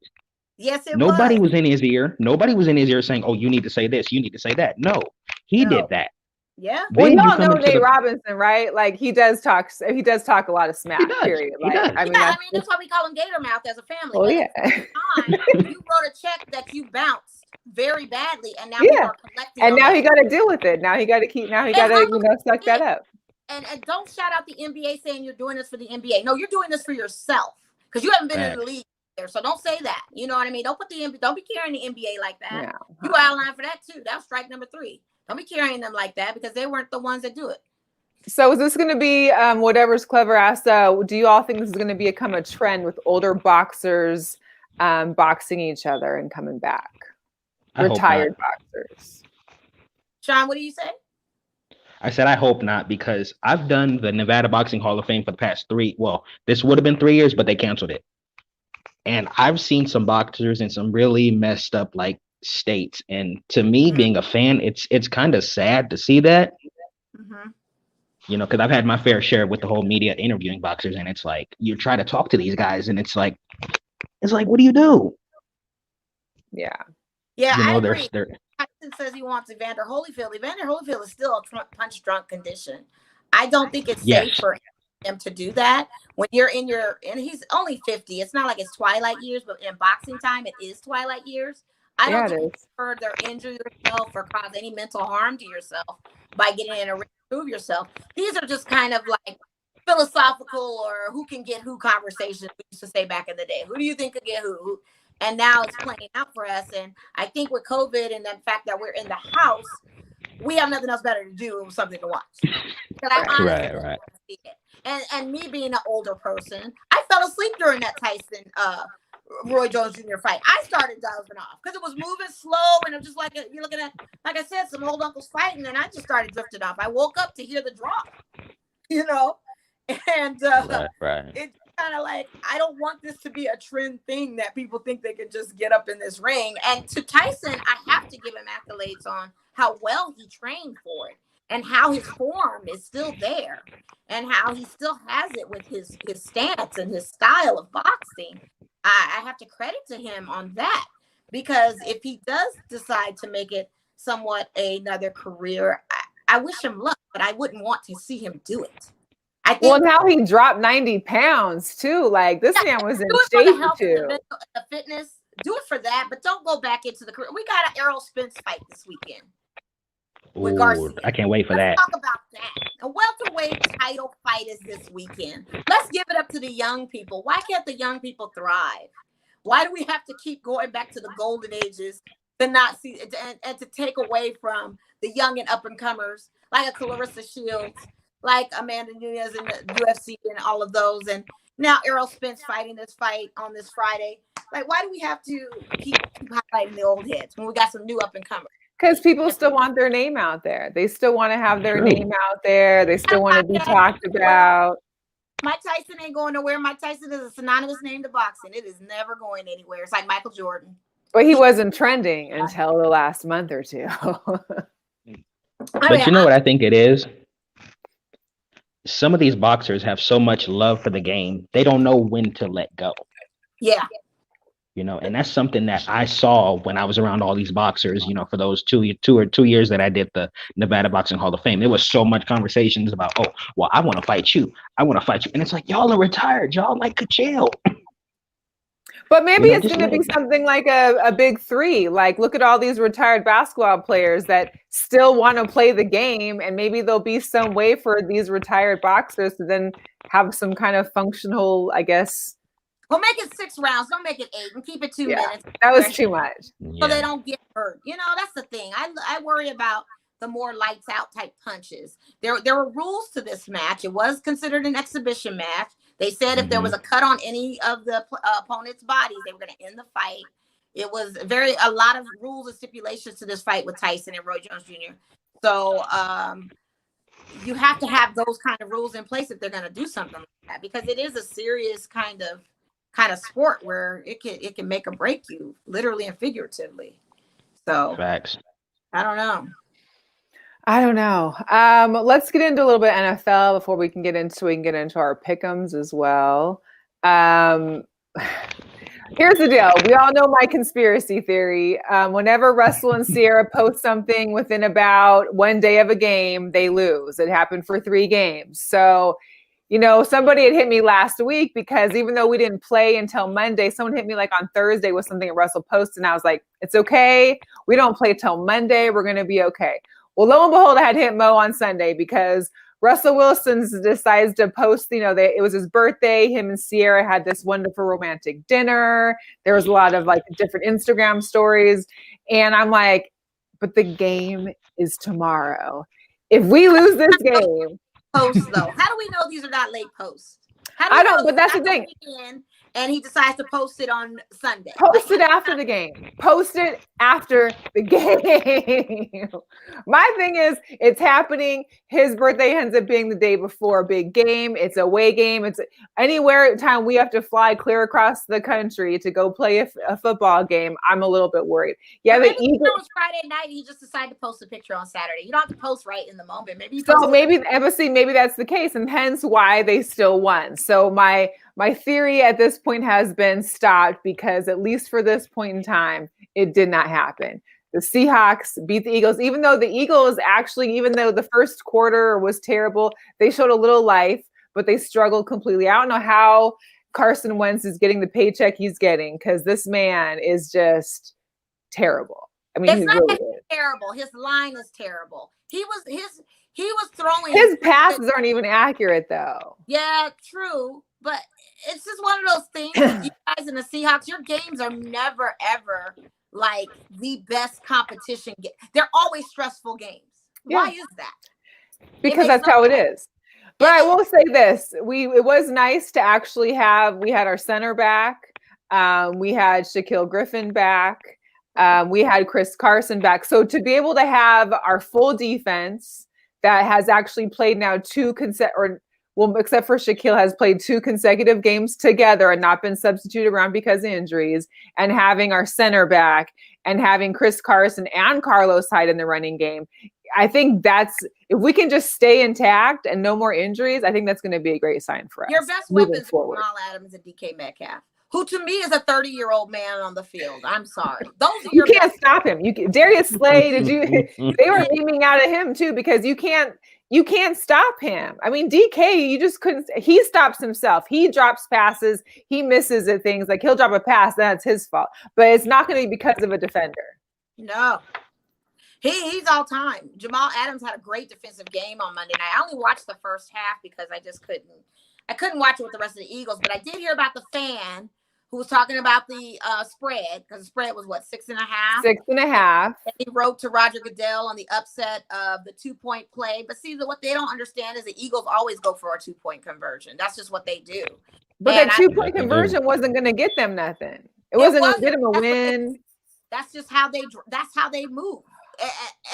Yes, it Nobody was. was in his ear. Nobody was in his ear saying, "Oh, you need to say this. You need to say that." No, he did No. that. Yeah. Well, Then you y'all come know into Nate the. Robinson, right? Like he does talk a lot of He smack, does. period. He Like, does. I Yeah, mean, I mean that's why we call him Gator Mouth as a family. well, But yeah. at the same time, you wrote a check that you bounced very badly, and now people Yeah. are collecting And on now that. he got to deal with it. Now he got to suck that up. And don't shout out the NBA saying you're doing this for the NBA. No, you're doing this for yourself because you haven't been in the league there. So don't say that. You know what I mean? Don't be carrying the NBA like that. No. You outlined for that too. That was strike number 3. Don't be carrying them like that because they weren't the ones that do it. So is this going to be whatever's clever asked? Do you all think this is going to become a trend with older boxers boxing each other and coming back? Retired boxers. Shon, what do you say? I said, I hope not, because I've done the Nevada Boxing Hall of Fame for the past 3. Well, this would have been 3 years, but they canceled it. And I've seen some boxers in some really messed up like states. And to me, being a fan, it's kind of sad to see that. Mm-hmm. You know, because I've had my fair share with the whole media interviewing boxers, and it's like you try to talk to these guys, and it's like, what do you do? Yeah. Yeah, you know, I agree. they're Tyson says he wants Evander Holyfield. Evander Holyfield is still a punch drunk condition. I don't think it's safe for him to do that when you're and he's only 50. It's not like it's twilight years, but in boxing time, it is twilight years. I don't think you further injure yourself or cause any mental harm to yourself by getting in a ring to prove yourself. These are just kind of like philosophical or who can get who conversations we used to say back in the day. Who do you think could get who? And now it's playing out for us. And I think with COVID and the fact that we're in the house, we have nothing else better to do with something to watch. I honestly want to see it. And me being an older person, I fell asleep during that Tyson Roy Jones Jr. fight. I started dozing off because it was moving slow, and it was just like you're looking at, like I said, some old uncles fighting, and I just started drifting off. I woke up to hear the drop, you know, and it's kind of like, I don't want this to be a trend thing that people think they can just get up in this ring. And to Tyson, I have to give him accolades on how well he trained for it and how his form is still there and how he still has it with his stance and his style of boxing. I have to credit to him on that, because if he does decide to make it somewhat another career, I wish him luck, but I wouldn't want to see him do it. I think, well, now he dropped 90 pounds too. Like this man was in shape too. The fitness, do it for that, but don't go back into the career. We got an Errol Spence fight this weekend. With Garcia. I can't wait for that. Talk about that. A welterweight title fight is this weekend. Let's give it up to the young people. Why can't the young people thrive? Why do we have to keep going back to the golden ages to not see and to take away from the young and up and comers like a Clarissa Shields, like Amanda Nunes in the UFC and all of those, and now Errol Spence fighting this fight on this Friday? Like, why do we have to keep highlighting the old heads when we got some new up and comers? Because people still want their name out there. They still want to have their name out there. They still want to be talked about. Mike Tyson ain't going nowhere. Mike Tyson is a synonymous name to boxing. It is never going anywhere. It's like Michael Jordan. But he wasn't trending until the last month or two. But you know what I think it is? Some of these boxers have so much love for the game, they don't know when to let go. Yeah. You know, and that's something that I saw when I was around all these boxers, you know, for those two years that I did the Nevada Boxing Hall of Fame. There was so much conversations about, oh, well, I want to fight you. I want to fight you. And it's like, y'all are retired. Y'all like could chill. But maybe it's going to be something like a big three. Like, look at all these retired basketball players that still want to play the game. And maybe there'll be some way for these retired boxers to then have some kind of functional, I guess. Well, make it 6 rounds. Don't make it 8 and keep it 2 minutes. That was too much. So they don't get hurt. You know, that's the thing. I worry about the more lights out type punches. There were rules to this match. It was considered an exhibition match. They said if there was a cut on any of the opponent's bodies, they were going to end the fight. It was a lot of rules and stipulations to this fight with Tyson and Roy Jones Jr. So you have to have those kind of rules in place if they're going to do something like that, because it is a serious kind of sport where it can make or break you, literally and figuratively. So facts. I don't know. Let's get into a little bit of NFL before we can get into our pick'ems as well. Here's the deal. We all know my conspiracy theory. Whenever Russell and Sierra post something within about 1 day of a game, they lose. It happened for 3 games. So, somebody had hit me last week because even though we didn't play until Monday, someone hit me like on Thursday with something that Russell posted. And I was like, it's okay. We don't play till Monday. We're going to be okay. Well, lo and behold, I had hit Mo on Sunday because Russell Wilson decides to post, it was his birthday. Him and Sierra had this wonderful romantic dinner. There was a lot of like different Instagram stories. And I'm like, but the game is tomorrow. If we lose this game. Posts though. How do we know these are not late posts? I don't, but that's the thing. And he decides to post it on Sunday. Post it after the game. Post it after the game. My thing is, it's happening. His birthday ends up being the day before a big game. It's a away game. It's anywhere time we have to fly clear across the country to go play a football game. I'm a little bit worried. Yeah, maybe it was Friday night. He just decided to post a picture on Saturday. You don't have to post right in the moment. Maybe maybe that's the case, and hence why they still won. So my theory at this point has been stopped because at least for this point in time, it did not happen. The Seahawks beat the Eagles, even though the Eagles actually, even though the first quarter was terrible, they showed a little life, but they struggled completely. I don't know how Carson Wentz is getting the paycheck he's getting because this man is just terrible. I mean, it's not really terrible. His line is terrible. He was throwing. His passes aren't even accurate though. Yeah, true. But it's just one of those things. You guys in the Seahawks, your games are never, ever like the best competition game. They're always stressful games. Yeah. Why is that? Because that's how it is. But I will say this. It was nice to actually we had our center back. We had Shaquille Griffin back. We had Chris Carson back. So to be able to have our full defense that has actually played now except for Shaquille has played 2 consecutive games together and not been substituted around because of injuries, and having our center back and having Chris Carson and Carlos Hyde in the running game. I think if we can just stay intact and no more injuries, I think that's going to be a great sign for us. Your best weapons are Jamal Adams and DK Metcalf, who to me is a 30-year-old man on the field. I'm sorry. You can't stop him. Darius Slay, they were aiming out at him too because you can't stop him. I mean, DK, you just couldn't. He stops himself. He drops passes. He misses at things. Like he'll drop a pass. That's his fault. But it's not going to be because of a defender. No. He's all time. Jamal Adams had a great defensive game on Monday night. I only watched the first half because I just couldn't. I couldn't watch it with the rest of the Eagles. But I did hear about the fan who was talking about the spread, because the spread was 6.5? 6.5. And he wrote to Roger Goodell on the upset of the 2-point play. But see, what they don't understand is the Eagles always go for a 2-point conversion. That's just what they do. But that 2-point conversion wasn't going to get them nothing. It wasn't going to get them a win. That's just how they move.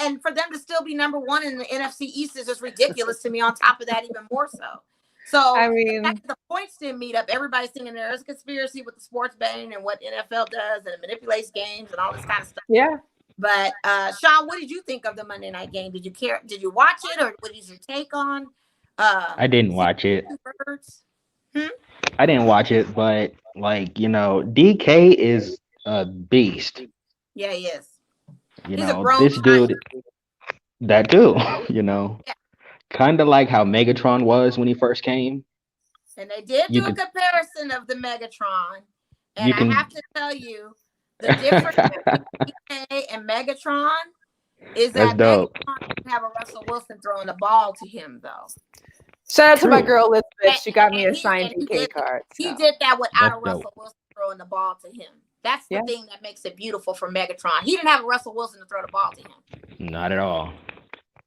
And for them to still be number 1 in the NFC East is just ridiculous to me. On top of that, even more so. So I mean, the points didn't meet up. Everybody's thinking there's a conspiracy with the sports betting and what NFL does and it manipulates games and all this kind of stuff. Yeah. But Shon, what did you think of the Monday night game? Did you care? Did you watch it, or what is your take on? I didn't watch it. I didn't watch it, but DK is a beast. Yeah, he is. He's this dude. That dude. Yeah. Kind of like how Megatron was when he first came. And they did do a comparison of the Megatron. And I have to tell you, the difference between DK and Megatron is that Megatron didn't have a Russell Wilson throwing the ball to him, though. Shout out to my girl Elizabeth. She got me a signed DK card. He did that without a Russell Wilson throwing the ball to him. That's the thing that makes it beautiful for Megatron. He didn't have a Russell Wilson to throw the ball to him. Not at all.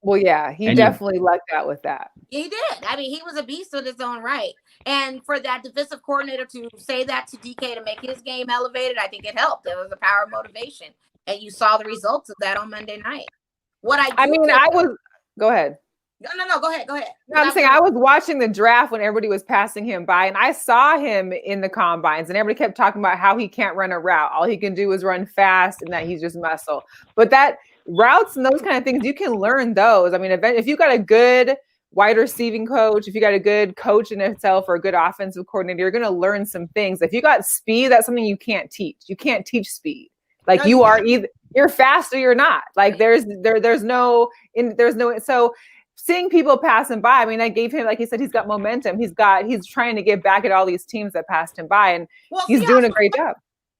Well, yeah, he definitely lucked out with that. He did. I mean, he was a beast in his own right. And for that defensive coordinator to say that to DK to make his game elevated, I think it helped. It was a power of motivation. And you saw the results of that on Monday night. Go ahead. Go ahead. No, I'm saying I was watching the draft when everybody was passing him by, and I saw him in the combines, and everybody kept talking about how he can't run a route. All he can do is run fast, and that he's just muscle. But that routes and those kind of things, you can learn those. I mean, if you got a good wide receiving coach, if you got a good coach in itself or a good offensive coordinator, you're going to learn some things. If you got speed, that's something you can't teach. You can't teach speed. Like you are either you're fast or you're not. Like there's no. So seeing people passing by, I mean, I gave him, like he said, he's got momentum. He's trying to get back at all these teams that passed him by, and he's doing a great job.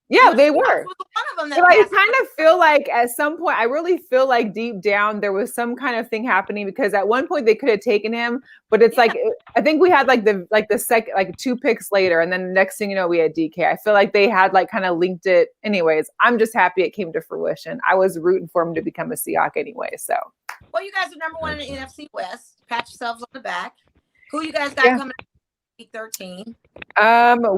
Yeah, they were. But I kind of feel like at some point, I really feel like deep down there was some kind of thing happening, because at one point they could have taken him, but it's like I think we had the second, like 2 picks later, and then the next thing you know, we had DK. I feel like they had like kind of linked it. Anyways, I'm just happy it came to fruition. I was rooting for him to become a Seahawk anyway. So, well, you guys are number 1 in the NFC West. Pat yourselves on the back. Who you guys got coming? Week 13.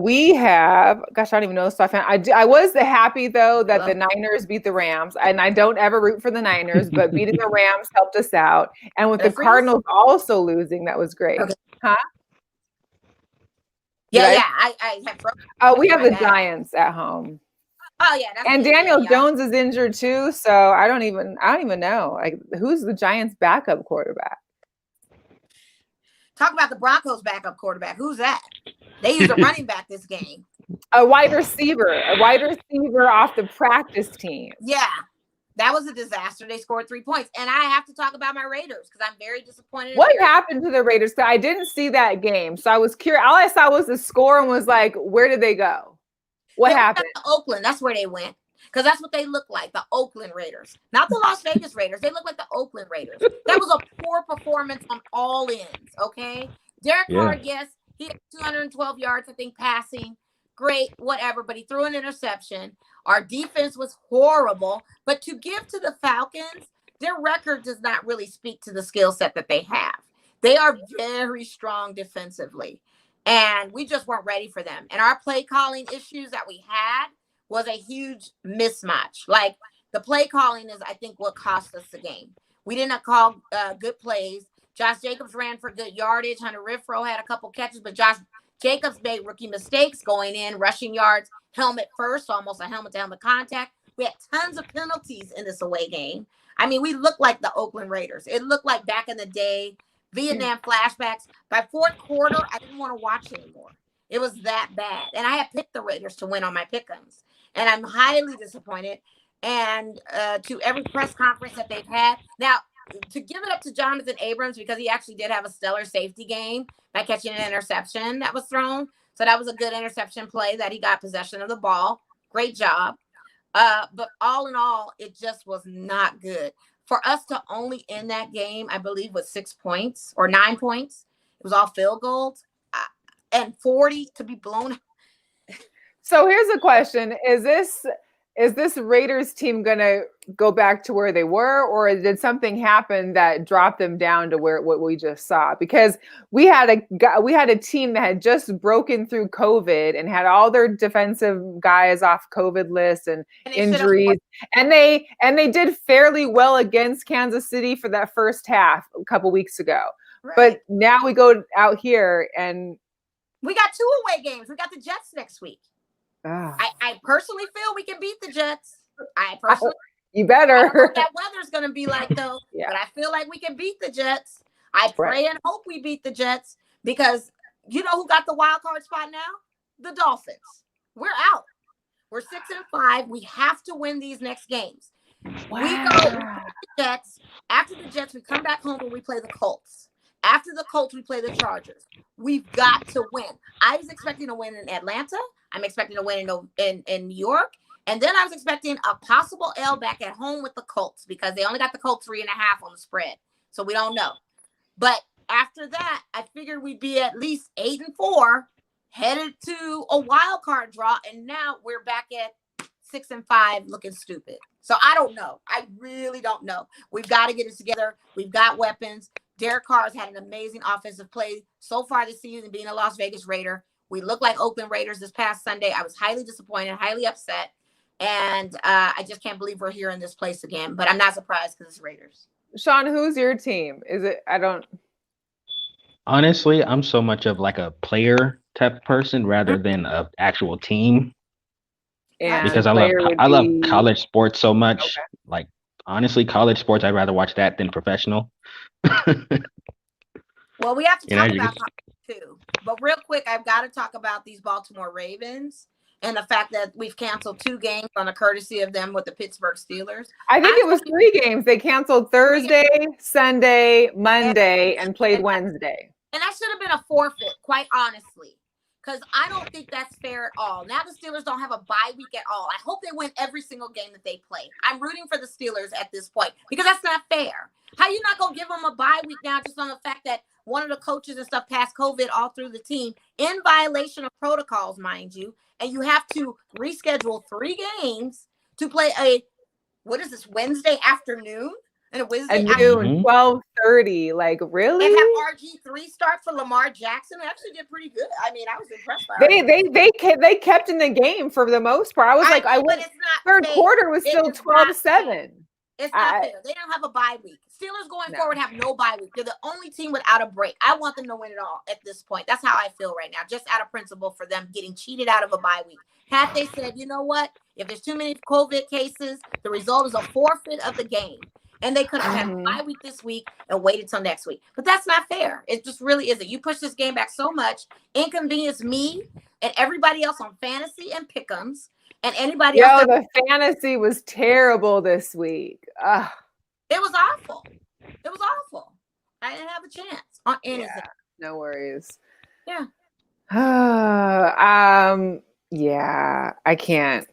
We have, gosh, I don't even know. So I was happy though that the Niners beat the Rams, and I don't ever root for the Niners, but beating the Rams helped us out. And with the Cardinals also losing, that was great. Okay. Huh? Yeah. I have. We have the Giants at home. Oh yeah. And Daniel Jones is injured too, so I don't even know. Like, who's the Giants' backup quarterback? Talk about the Broncos' backup quarterback. Who's that? They use a running back this game. A wide receiver off the practice team. Yeah, that was a disaster. They scored 3 points. And I have to talk about my Raiders because I'm very disappointed. What happened to the Raiders? So I didn't see that game, so I was curious. All I saw was the score and was like, where did they go? What happened? Oakland. That's where they went. Because that's what they look like, the Oakland Raiders. Not the Las Vegas Raiders. They look like the Oakland Raiders. That was a poor performance on all ends, okay? Derek Carr, yes, he had 212 yards, I think, passing. Great, whatever, but he threw an interception. Our defense was horrible. But to give to the Falcons, their record does not really speak to the skill set that they have. They are very strong defensively, and we just weren't ready for them. And our play calling issues that we had was a huge mismatch. Like, the play calling is, I think, what cost us the game. We did not call good plays. Josh Jacobs ran for good yardage. Hunter Renfrow had a couple catches, but Josh Jacobs made rookie mistakes going in, rushing yards, helmet first, almost a helmet-to-helmet contact. We had tons of penalties in this away game. I mean, we looked like the Oakland Raiders. It looked like back in the day, Vietnam flashbacks. By fourth quarter, I didn't want to watch anymore. It was that bad. And I had picked the Raiders to win on my pick'ems. And I'm highly disappointed. And to every press conference that they've had. Now, to give it up to Jonathan Abrams, because he actually did have a stellar safety game by catching an interception that was thrown. So that was a good interception play that he got possession of the ball. Great job. But all in all, it just was not good. For us to only end that game, I believe, with 6 points or 9 points. It was all field goals. And 40 to be blown. So here's the question. Is this Raiders team going to go back to where they were, or did something happen that dropped them down to what we just saw? Because we had a team that had just broken through COVID and had all their defensive guys off COVID lists and injuries, and they did fairly well against Kansas City for that first half a couple weeks ago. Right. But now we go out here and we got 2 away games. We got the Jets next week. I personally feel we can beat the Jets. You better. I don't know what that weather's going to be like, though. But I feel like we can beat the Jets. I pray and hope we beat the Jets, because you know who got the wild card spot now? The Dolphins. We're out. We're 6-5. We have to win these next games. Wow. We go the Jets. After the Jets, we come back home and we play the Colts. After the Colts, we play the Chargers. We've got to win. I was expecting to win in Atlanta. I'm expecting to win in New York. And then I was expecting a possible L back at home with the Colts, because they only got the Colts 3.5 on the spread. So we don't know. But after that, I figured we'd be at least 8-4, headed to a wild card draw. And now we're back at 6-5 looking stupid. So I don't know. I really don't know. We've got to get it together. We've got weapons. Derek Carr has had an amazing offensive play so far this season, being a Las Vegas Raider. We look like Oakland Raiders this past Sunday. I was highly disappointed, highly upset. And I just can't believe we're here in this place again. But I'm not surprised because it's Raiders. Shon, who's your team? Honestly, I'm so much of like a player type person rather than an actual team. Yeah, because I love college sports so much. Okay. Like, honestly, college sports, I'd rather watch that than professional. Well, we have to You know, talk you about just, college too. But real quick, I've got to talk about these Baltimore Ravens and the fact that we've canceled 2 games on the courtesy of them with the Pittsburgh Steelers. I think I'm it was 3 games. They canceled Thursday, Sunday, Monday, and played Wednesday. And that should have been a forfeit, quite honestly, because I don't think that's fair at all. Now the Steelers don't have a bye week at all. I hope they win every single game that they play. I'm rooting for the Steelers at this point because that's not fair. How you not going to give them a bye week now just on the fact that one of the coaches and stuff passed COVID all through the team in violation of protocols, mind you, and you have to reschedule 3 games to play what is this, Wednesday afternoon? And a Wednesday At afternoon. noon, 12:30. Like, really? And have RG3 start for Lamar Jackson. It actually did pretty good. I mean, I was impressed by They kept in the game for the most part. I was like, I went, it's not third fair. quarter was still 12-7. It's not fair. They don't have a bye week. Steelers going forward have no bye week. They're the only team without a break. I want them to win it all at this point. That's how I feel right now, just out of principle for them getting cheated out of a bye week. Had they said, you know what, if there's too many COVID cases, the result is a forfeit of the game. And they could have had a bye week this week and waited till next week. But that's not fair. It just really isn't. You push this game back so much, inconvenience me and everybody else on fantasy and pick'ems and anybody else. The fantasy was terrible this week. Ugh. It was awful. It was awful. I didn't have a chance on anything. Yeah, no worries. Yeah. Yeah, I can't.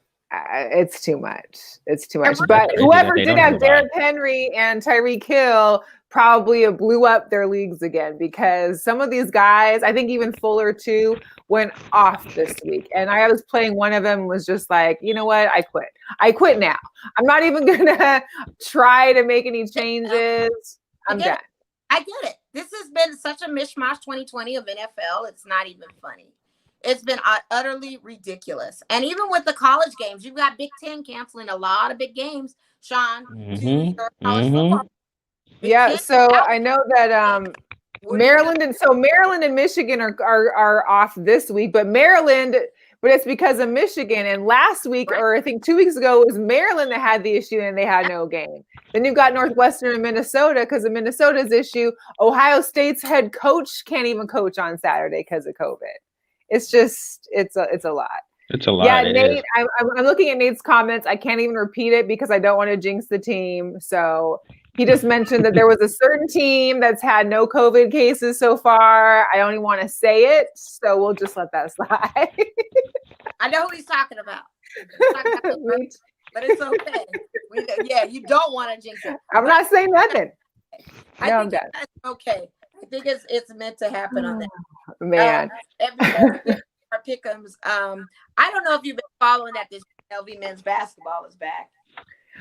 It's too much. It's too much. It's But crazy whoever that they did don't have have a bye. Derrick Henry and Tyreek Hill probably blew up their leagues again because some of these guys, I think even Fuller too, went off this week. And I was playing one of them, was just like, you know what? I quit. I quit now. I'm not even gonna try to make any changes. I'm done. I get it. This has been such a mishmash 2020 of NFL. It's not even funny. It's been utterly ridiculous. And even with the college games, you've got Big Ten canceling a lot of big games, Shon. College football. Yeah, so I know that Maryland and Michigan are off this week, but it's because of Michigan. And last week, or I think 2 weeks ago, it was Maryland that had the issue and they had no game. Then you've got Northwestern and Minnesota because of Minnesota's issue. Ohio State's head coach can't even coach on Saturday because of COVID. It's just, it's a lot. It's a lot. Yeah, Nate, I'm looking at Nate's comments. I can't even repeat it because I don't want to jinx the team. So he just mentioned that there was a certain team that's had no COVID cases so far. I don't even want to say it. So we'll just let that slide. I know who he's talking about. But it's okay. You don't want to jinx it. I'm not saying nothing. I think that's okay. I think it's meant to happen on that. Man. Our pick'ems. I don't know if you've been following that this UNLV men's basketball is back.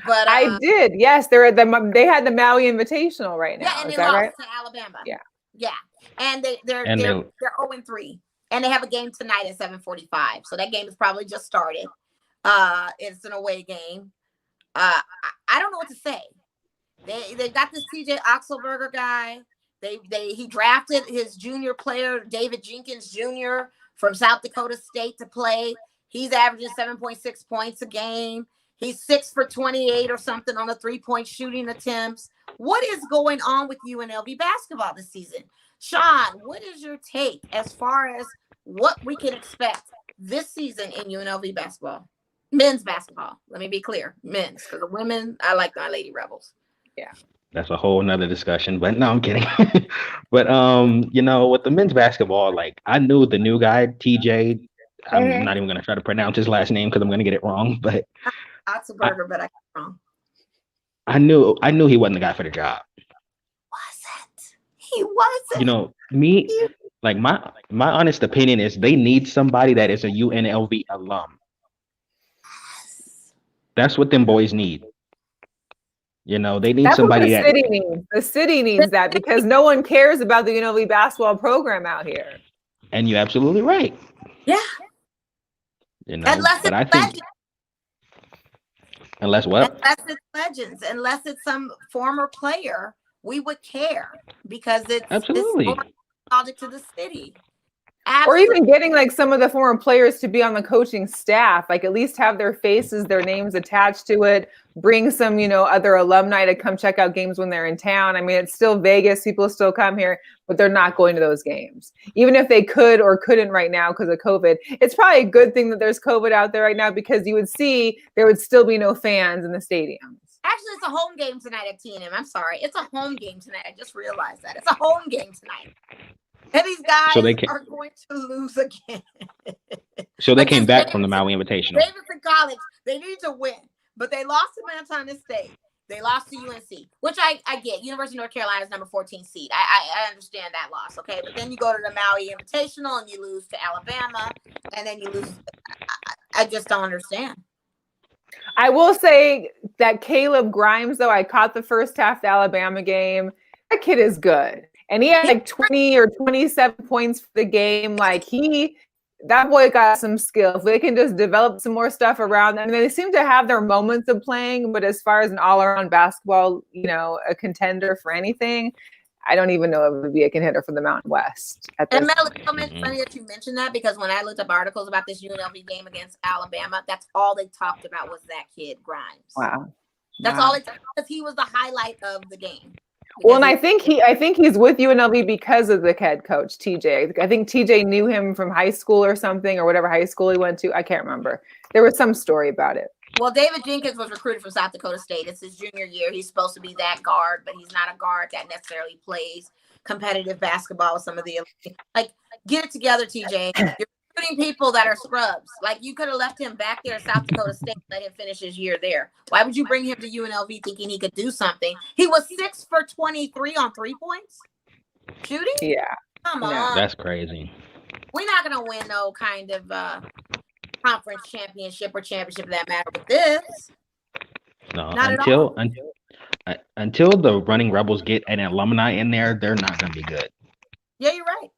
But I did. Yes, they had the Maui Invitational right now. Yeah, and is they that lost right? to Alabama. Yeah. Yeah. And they're 0-3. And they have a game tonight at 7:45. So that game has probably just started. It's an away game. I don't know what to say. They got this TJ Oxelberger guy. He drafted his junior player, David Jenkins Jr. from South Dakota State to play. He's averaging 7.6 points a game. He's 6 for 28 or something on the 3-point shooting attempts. What is going on with UNLV basketball this season? Shon, what is your take as far as what we can expect this season in UNLV basketball? Men's basketball. Let me be clear. Men's. Because the women, I like my Lady Rebels. Yeah. That's a whole nother discussion, but no, I'm kidding. But with the men's basketball, like I knew the new guy, TJ. I'm not even gonna try to pronounce his last name because I'm gonna get it wrong. But Oxelberger, but I got it wrong. I knew he wasn't the guy for the job. Wasn't. He wasn't. Me, like my honest opinion is they need somebody that is a UNLV alum. That's what them boys need. They need somebody that city needs. The city needs that because no one cares about the UNLV basketball program out here. And you're absolutely right. Yeah. Unless what? Unless it's legends, unless it's some former player, we would care because it's absolutely nostalgic to the city. Or Absolutely. even getting like some of the former players to be on the coaching staff, like at least have their faces, their names attached to it. Bring some, other alumni to come check out games when they're in town. I mean, it's still Vegas. People still come here, but they're not going to those games. Even if they could or couldn't right now because of COVID. It's probably a good thing that there's COVID out there right now because you would see there would still be no fans in the stadiums. Actually, it's a home game tonight at TNM. I'm sorry. It's a home game tonight. I just realized that. It's a home game tonight. And these guys are going to lose again. So they came back from the Maui Invitational. Davidson College, they need to win. But they lost to Montana State. They lost to UNC, which I get. University of North Carolina is number 14 seed. I understand that loss, okay? But then you go to the Maui Invitational and you lose to Alabama. And then you lose. I just don't understand. I will say that Caleb Grimes, though, I caught the first half of the Alabama game. That kid is good. And he had like 20 or 27 points for the game. Like that boy got some skill. If they can just develop some more stuff around them. I mean, they seem to have their moments of playing, but as far as an all-around basketball, a contender for anything, I don't even know if it would be a contender for the Mountain West. And Mel, it's funny that you mentioned that because when I looked up articles about this UNLV game against Alabama, that's all they talked about was that kid Grimes. Wow. That's all it, because he was the highlight of the game. Well, and I think he's with UNLV because of the head coach, TJ. I think TJ knew him from high school or something, or whatever high school he went to. I can't remember. There was some story about it. Well, David Jenkins was recruited from South Dakota State. It's his junior year. He's supposed to be that guard, but he's not a guard that necessarily plays competitive basketball with some of the like. Get it together, TJ. You're recruiting people that are scrubs. Like, you could have left him back there at South Dakota State and let him finish his year there. Why would you bring him to UNLV thinking he could do something? He was 6 for 23 on 3 points shooting. Yeah, come on, that's crazy. We're not gonna win no kind of conference championship or championship of that matter with this. No, not until the Running Rebels get an alumni in there, they're not gonna be good. Yeah, you're right.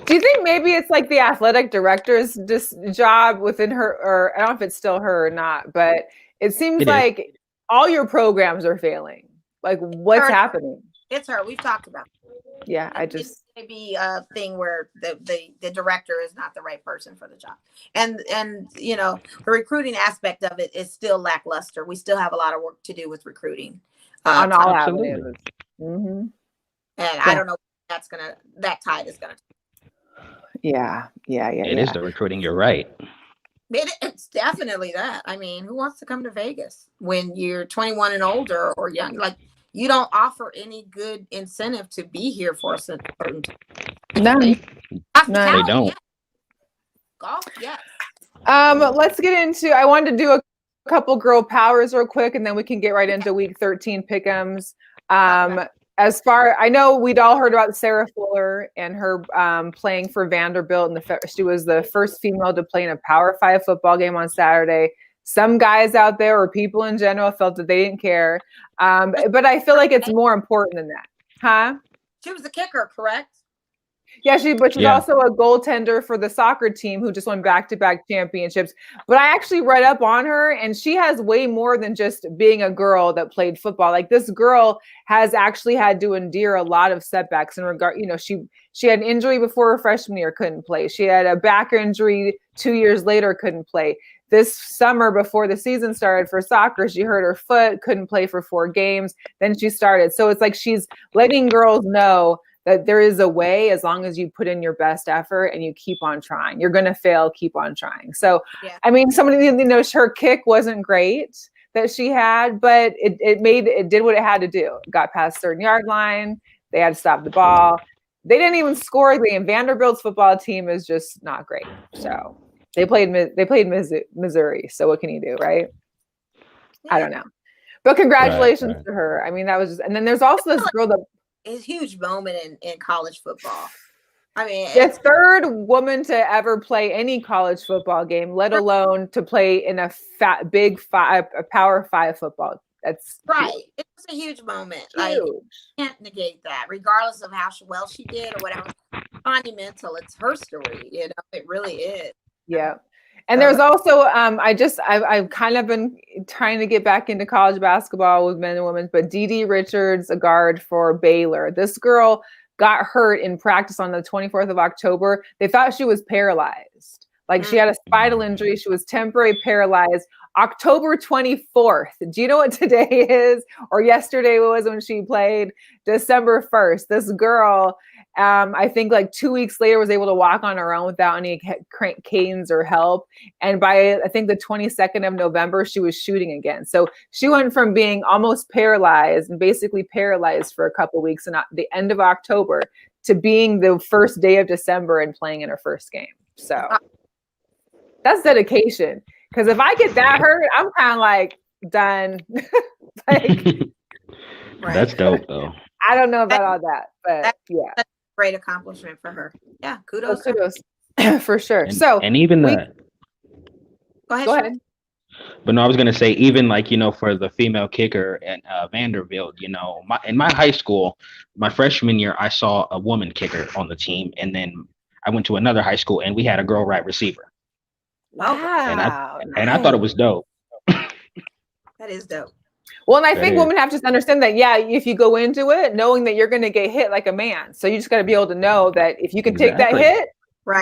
Do you think maybe it's like the athletic director's job within her, or I don't know if it's still her or not, but it seems like all your programs are failing. Like, what's happening? It's her. We've talked about it. Yeah, It's maybe a thing where the director is not the right person for the job. And the recruiting aspect of it is still lackluster. We still have a lot of work to do with recruiting. On all avenues. Mm-hmm. And I don't know if that tide is gonna. Yeah. It is the recruiting. You're right. It's definitely that. I mean, who wants to come to Vegas when you're 21 and older or young? Like, you don't offer any good incentive to be here for a certain time. None. They don't. Yes. Golf, yes. Let's get into. I wanted to do a couple girl powers real quick, and then we can get right into Week 13 pick'ems. As far I know, we'd all heard about Sarah Fuller and her playing for Vanderbilt, and she was the first female to play in a Power 5 football game on Saturday. Some guys out there, or people in general, felt that they didn't care, but I feel like it's more important than that, huh? She was the kicker, correct? Yeah, she's also a goaltender for the soccer team who just won back-to-back championships. But I actually read up on her, and she has way more than just being a girl that played football. Like, this girl has actually had to endure a lot of setbacks in regard. She had an injury before her freshman year, couldn't play. She had a back injury 2 years later, couldn't play. This summer, before the season started for soccer, she hurt her foot, couldn't play for 4 games. Then she started. So it's like she's letting girls know that there is a way, as long as you put in your best effort and you keep on trying. You're going to fail, keep on trying. So, yeah. I mean, somebody, her kick wasn't great that she had, but it did what it had to do. It got past a certain yard line. They had to stop the ball. They didn't even score. And Vanderbilt's football team is just not great. So they played Missouri. So what can you do, right? Yeah. I don't know. But congratulations to her. I mean, that was just, and then there's also this girl that, it's a huge moment in college football. I mean, the third woman to ever play any college football game, let alone to play in a Power 5 football. That's right. Huge. It's a huge moment. Huge. Like, you can't negate that, regardless of how well she did or whatever. Monumental. It's her story. It really is. Yeah. And there's also, I've kind of been trying to get back into college basketball with men and women, but Dee Richards, a guard for Baylor. This girl got hurt in practice on the 24th of October. They thought she was paralyzed. Like she had a spinal injury. She was temporarily paralyzed. October 24th. Do you know what today is? Or yesterday was when she played? December 1st. This girl, I think like 2 weeks later, was able to walk on her own without any canes or help. And by, I think, the 22nd of November, she was shooting again. So she went from being almost paralyzed and basically paralyzed for a couple of weeks in the end of October to being the first day of December and playing in her first game. So that's dedication. Because if I get that hurt, I'm kind of like done. Like, That's dope, though. I don't know about all that, but yeah, that's a great accomplishment for her. Yeah, kudos. For sure. And even go ahead. But no, I was gonna say, even like, for the female kicker at Vanderbilt, in my high school, my freshman year, I saw a woman kicker on the team, and then I went to another high school and we had a girl wide receiver. Wow. And I thought it was dope. That is dope. Well, and I think women have to understand that, yeah, if you go into it knowing that you're going to get hit like a man. So you just got to be able to know that if you can take that hit,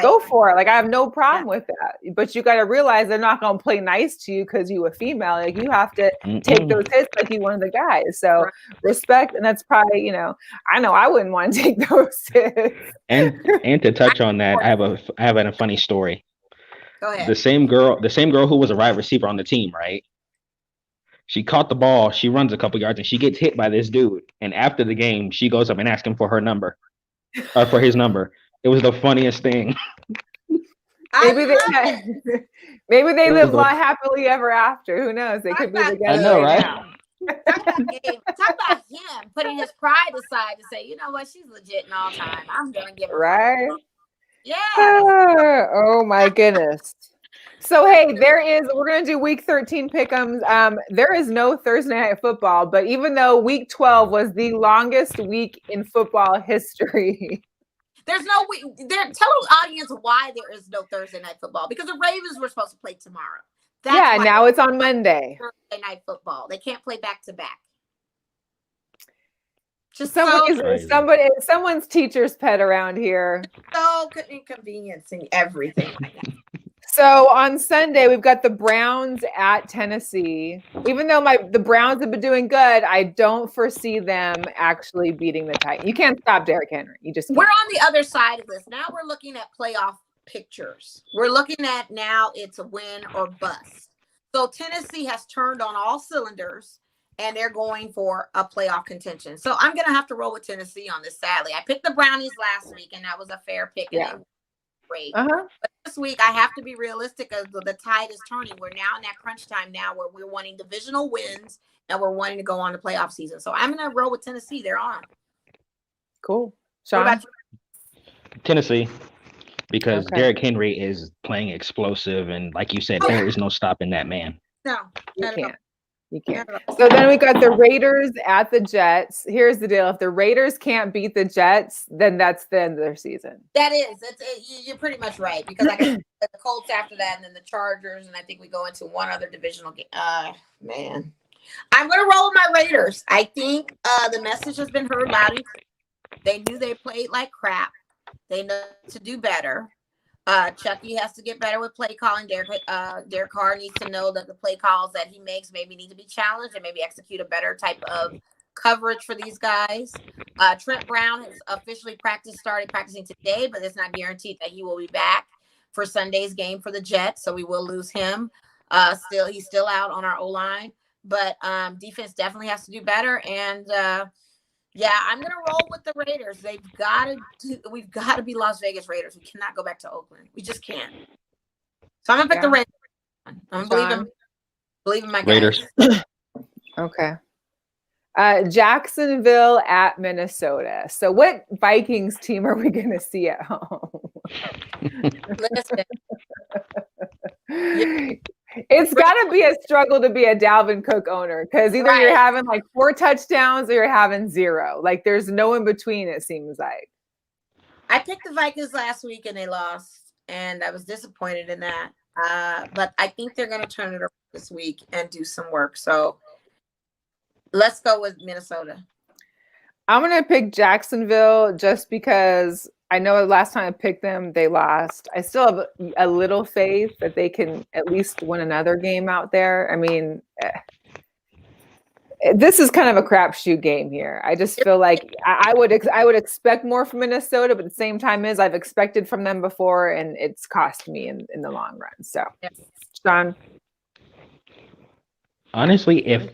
go for it. Like, I have no problem with that. But you got to realize they're not going to play nice to you because you a female. Like, you have to take those hits like you one of the guys. So respect. And that's probably, I know I wouldn't want to take those hits. And to touch on that, I have a funny story. Go ahead. The same girl who was a wide receiver on the team, right? She caught the ball, she runs a couple yards, and she gets hit by this dude. And after the game, she goes up and asks him for her number, for his number. It was the funniest thing. Maybe they live happily ever after. Who knows? They could be together. I know, right? Now. Talk about him putting his pride aside to say, you know what, she's legit in all time. I'm gonna give her right. Yeah. Oh my goodness. So hey, we're gonna do week 13 pick'ems. There is no Thursday night football, but even though week 12 was the longest week in football history. There's no week. Tell the audience why there is no Thursday night football, because the Ravens were supposed to play tomorrow. Now it's on Monday. Thursday night football. They can't play back to back. Just someone's teacher's pet around here. So inconveniencing everything like that. So on Sunday, we've got the Browns at Tennessee. Even though the Browns have been doing good, I don't foresee them actually beating the Titans. You can't stop Derrick Henry. You just can't. We're on the other side of this. Now we're looking at playoff pictures. We're looking at now it's a win or bust. So Tennessee has turned on all cylinders, and they're going for a playoff contention. So I'm going to have to roll with Tennessee on this, sadly. I picked the Brownies last week, and that was a fair pick. Yeah. Great. But this week, I have to be realistic as the tide is turning. We're now in that crunch time now where we're wanting divisional wins, and we're wanting to go on to playoff season. So I'm going to roll with Tennessee. They're on. Cool. Shon? What about you? Tennessee, because Derrick Henry is playing explosive, and like you said, there is no stopping that man. No, you can't. You can't. So then we got the Raiders at the Jets. Here's the deal. If the Raiders can't beat the Jets, then that's the end of their season. That is. You're pretty much right, because I got the Colts after that, and then the Chargers, and I think we go into one other divisional game. Man. I'm going to roll with my Raiders. I think the message has been heard loud and clear. They knew they played like crap. They know to do better. Chucky has to get better with play calling. Derek Carr needs to know that the play calls that he makes maybe need to be challenged and maybe execute a better type of coverage for these guys. Trent Brown has officially started practicing today, but it's not guaranteed that he will be back for Sunday's game for the Jets, so we will lose him. He's still out on our O-line, but defense definitely has to do better. And I'm gonna roll with the Raiders. We've got to be Las Vegas Raiders. We cannot go back to Oakland. We just can't. So I'm gonna pick the Raiders. I'm believing my Raiders. Okay. Jacksonville at Minnesota. So what Vikings team are we gonna see at home? Listen. It's got to be a struggle to be a Dalvin Cook owner, because either you're having like 4 touchdowns or you're having 0. Like, there's no in between, it seems like. I picked the Vikings last week and they lost, and I was disappointed in that. But I think they're going to turn it around this week and do some work. So let's go with Minnesota. I'm going to pick Jacksonville just because I know the last time I picked them, they lost. I still have a little faith that they can at least win another game out there. I mean, this is kind of a crapshoot game here. I just feel like I would expect more from Minnesota, but at the same time I've expected from them before, and it's cost me in the long run. So, Shon? Honestly, if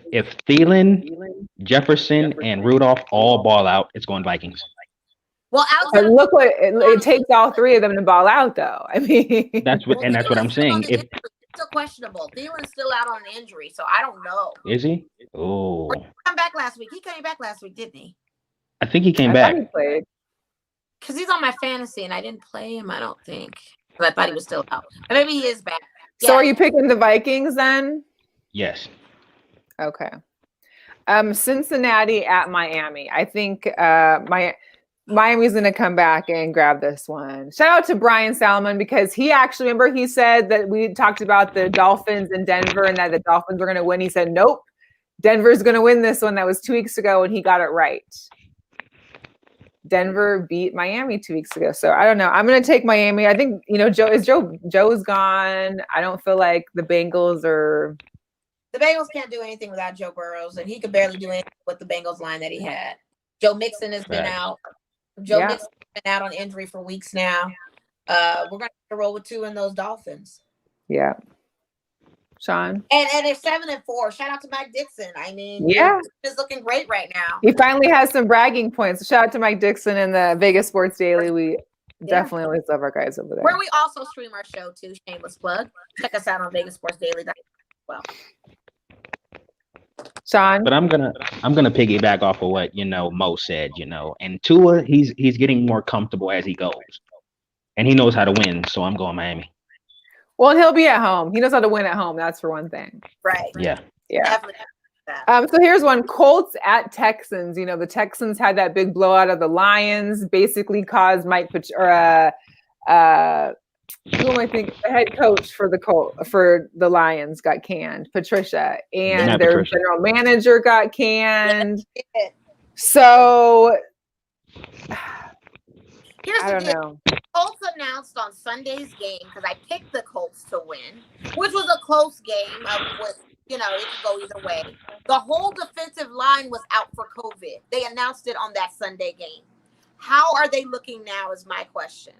Thielen, Jefferson, and Rudolph all ball out, it's going Vikings. Well, but look what it takes all three of them to ball out, though. I mean, that's what I'm saying. If still questionable, Thielen's still out on an injury, so I don't know. Is he? Oh, he came back last week. He came back last week, didn't he? I think he came back. He played because he's on my fantasy, and I didn't play him. I don't think, but I thought he was still out. But maybe he is back. So, are you picking the Vikings then? Yes. Okay. Cincinnati at Miami. I think Miami's going to come back and grab this one. Shout out to Brian Salmon because he actually, remember he said that we talked about the Dolphins in Denver and that the Dolphins were going to win. He said, nope, Denver's going to win this one. That was 2 weeks ago, and he got it right. Denver beat Miami 2 weeks ago. So I don't know. I'm going to take Miami. I think, Joe's gone. I don't feel like the Bengals are... The Bengals can't do anything without Joe Burrows, and he could barely do anything with the Bengals line that he had. Joe Mixon has been out. Mixon's been out on injury for weeks now. We're going to roll with 2 in those Dolphins. Yeah. Shon? And they're 7-4. Shout out to Mike Dixon. I mean, he's looking great right now. He finally has some bragging points. Shout out to Mike Dixon and the Vegas Sports Daily. We definitely always love our guys over there. Where we also stream our show too. Shameless plug. Check us out on VegasSportsDaily. Well. Shon? But I'm gonna piggyback off of what Mo said, and Tua, he's getting more comfortable as he goes, and he knows how to win. So I'm going Miami. Well, he'll be at home. He knows how to win at home. That's for one thing. Right. Yeah. Definitely. So here's one: Colts at Texans. The Texans had that big blowout of the Lions, basically caused who am I thinking? The head coach for the Lions got canned, Patricia, and their general manager got canned. So I don't know. Colts announced on Sunday's game because I picked the Colts to win, which was a close game. It could go either way. The whole defensive line was out for COVID. They announced it on that Sunday game. How are they looking now is my question.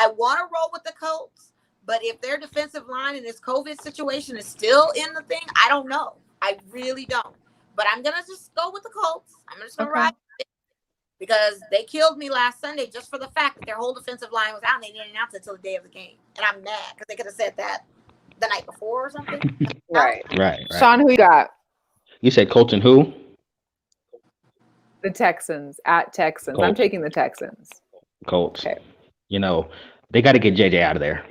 I want to roll with the Colts, but if their defensive line in this COVID situation is still in the thing, I don't know. I really don't. But I'm going to just go with the Colts. I'm just going to ride with it because they killed me last Sunday just for the fact that their whole defensive line was out and they didn't announce it until the day of the game. And I'm mad because they could have said that the night before or something. Right. Shon, who you got? You said Colts and who? The Texans at Texans. Colts. I'm taking the Texans. Colts. Okay. They got to get JJ out of there.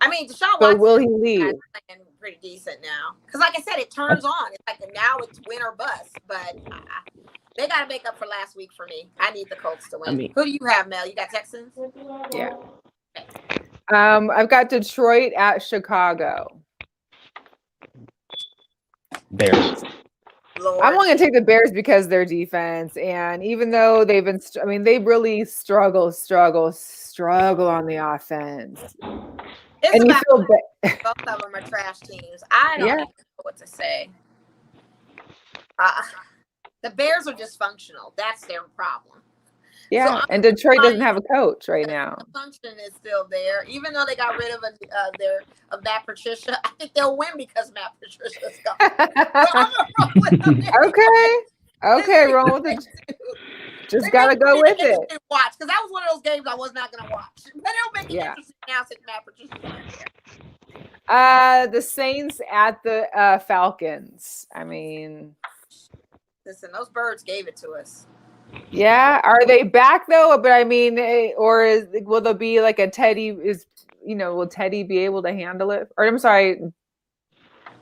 I mean, Deshaun Watson. But will he leave? Playing pretty decent now. Because like I said, it turns on. It's like now it's win or bust. But they got to make up for last week for me. I need the Colts to win. Who do you have, Mel? You got Texans? Yeah. Okay. I've got Detroit at Chicago. Bears. Lord. I'm only going to take the Bears because their defense, and even though they've been, they really struggle on the offense. Both of them are trash teams. I don't even know what to say. The Bears are dysfunctional. That's their problem. Yeah, and Detroit doesn't have a coach right now. The function is still there, even though they got rid of Matt Patricia. I think they'll win because Matt Patricia's gone. Okay, roll with it. Just gotta go with it. Watch, because that was one of those games I was not gonna watch. But it'll make it interesting now since Matt Patricia's there. The Saints at the Falcons. Listen, those birds gave it to us. Yeah, are they back though? But will there be like a Teddy? Will Teddy be able to handle it? Or I'm sorry,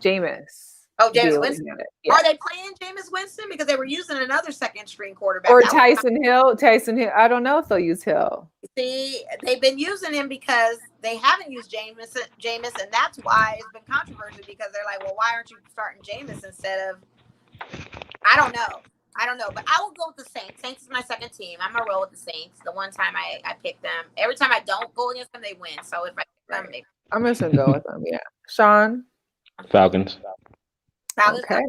Jameis. Oh, Jameis Winston. Yeah. Are they playing Jameis Winston because they were using another second string quarterback? Or Tyson Hill? I don't know if they'll use Hill. See, they've been using him because they haven't used Jameis, and that's why it's been controversial because they're like, well, why aren't you starting Jameis instead of? I don't know. I don't know, but I will go with the Saints. Saints is my second team. I'm gonna roll with the Saints. The one time I pick them, every time I don't go against them, they win. So if I pick them, I'm just gonna go with them. Yeah, Shon. Falcons. Okay.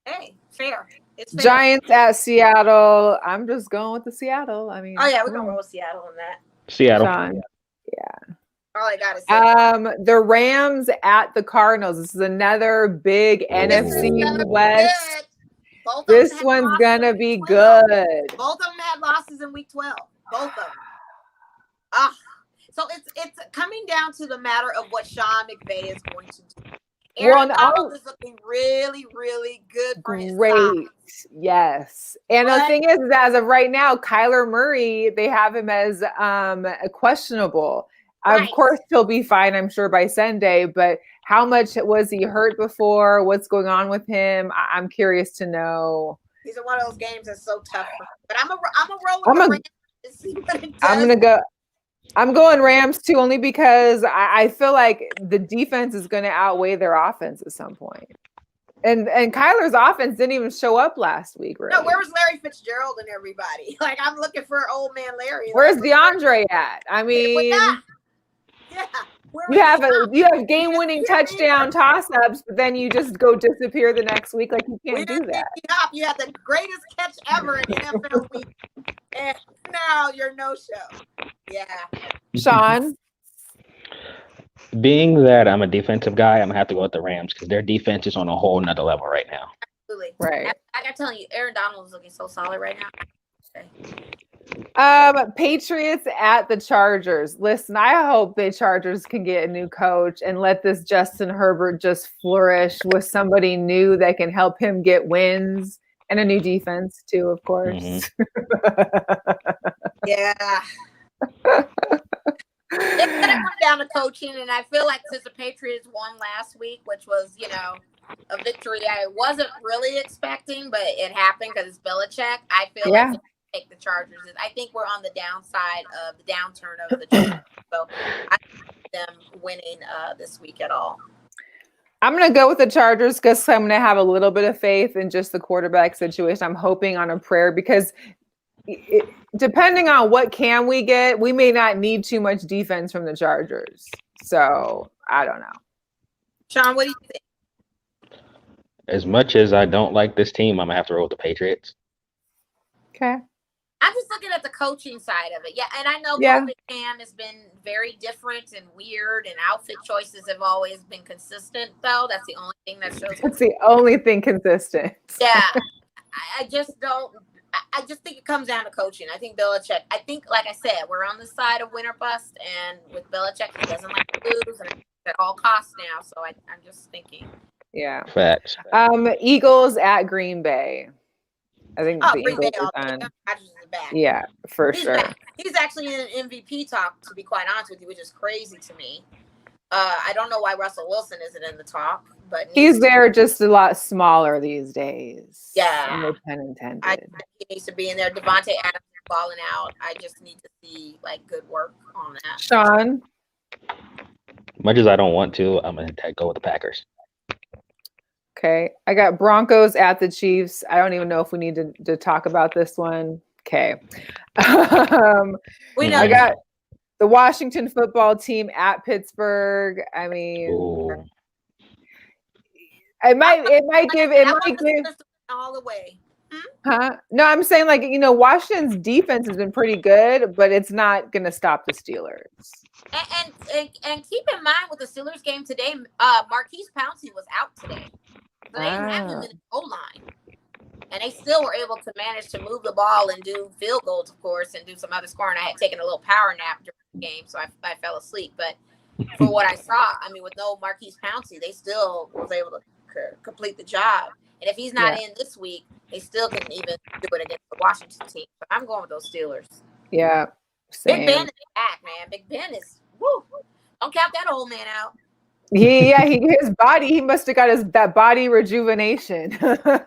Hey, fair. It's fair. Giants at Seattle. I'm just going with the Seattle. I mean, Oh yeah, we're gonna roll with Seattle on that. Seattle. Shon. Yeah. All I got is say. The Rams at the Cardinals. This is another big NFC West. This one's gonna be good. Both of them had losses in week 12. Both of them. So it's coming down to the matter of what Sean McVay is going to do. Aaron Donald is looking really, really good for his size. Yes. And the thing is, as of right now, Kyler Murray, they have him as questionable. Of course, he'll be fine, I'm sure, by Sunday. But how much was he hurt before? What's going on with him? I'm curious to know. These are one of those games that's so tough. But I'm a roll with the Rams to see what it does. I'm going Rams too, only because I feel like the defense is going to outweigh their offense at some point. And Kyler's offense didn't even show up last week, right? No, where was Larry Fitzgerald and everybody? Like, I'm looking for old man Larry. Where's DeAndre at? I mean, yeah. You have game-winning touchdown toss-ups, but then you just go disappear the next week. Like, you can't do that. You had the greatest catch ever in NFL week, and now you're no-show. Yeah. Shon? Being that I'm a defensive guy, I'm going to have to go with the Rams because their defense is on a whole nother level right now. Absolutely. Right. I got to tell you, Aaron Donald is looking so solid right now. Okay. Patriots at the Chargers. Listen, I hope the Chargers can get a new coach and let this Justin Herbert just flourish with somebody new that can help him get wins and a new defense too, of course. Yeah. It's going to come down to coaching, and I feel like since the Patriots won last week, which was, a victory I wasn't really expecting, but it happened because it's Belichick. I feel like take the Chargers. I think we're on the downside of the downturn of the Chargers. So I don't see them winning this week at all. I'm going to go with the Chargers because I'm going to have a little bit of faith in just the quarterback situation. I'm hoping on a prayer because depending on what can we get, we may not need too much defense from the Chargers. So I don't know. Shon, what do you think? As much as I don't like this team, I'm going to have to roll with the Patriots. Okay. I'm just looking at the coaching side of it. Yeah, and I know COVID camp has been very different and weird, and outfit choices have always been consistent, though. That's the only thing that shows. That's the only thing consistent. Yeah. I just don't – I just think it comes down to coaching. I think Belichick – I think, like I said, we're on the side of win or bust, and with Belichick, he doesn't like to lose, and at all costs now. So I'm just thinking. Yeah. Facts. Eagles at Green Bay. I think the Green Bay Eagles are done. Rodgers is back. Yeah, for sure. Back. He's actually in an MVP talk, to be quite honest with you, which is crazy to me. I don't know why Russell Wilson isn't in the talk, but he's there just a lot smaller these days. Yeah. No pun intended. I think he needs to be in there. Devontae Adams is falling out. I just need to see good work on that. Shon? Much as I don't want to, I'm going to go with the Packers. Okay. I got Broncos at the Chiefs. I don't even know if we need to talk about this one. Okay. We know. I got the Washington football team at Pittsburgh. I mean, it might give all the way. Huh? No, I'm saying Washington's defense has been pretty good, but it's not going to stop the Steelers. And keep in mind with the Steelers game today, Marquise Pouncey was out today. So they didn't have him in the goal line. And they still were able to manage to move the ball and do field goals, of course, and do some other scoring. I had taken a little power nap during the game, so I fell asleep. But for what I saw, with no Marquise Pouncey, they still was able to complete the job. And if he's not in this week, they still can even do it against the Washington team. So I'm going with those Steelers. Yeah. Same. Big Ben is back, man. Big Ben is, woo. Don't count that old man out. His body, he must have got that body rejuvenation. Because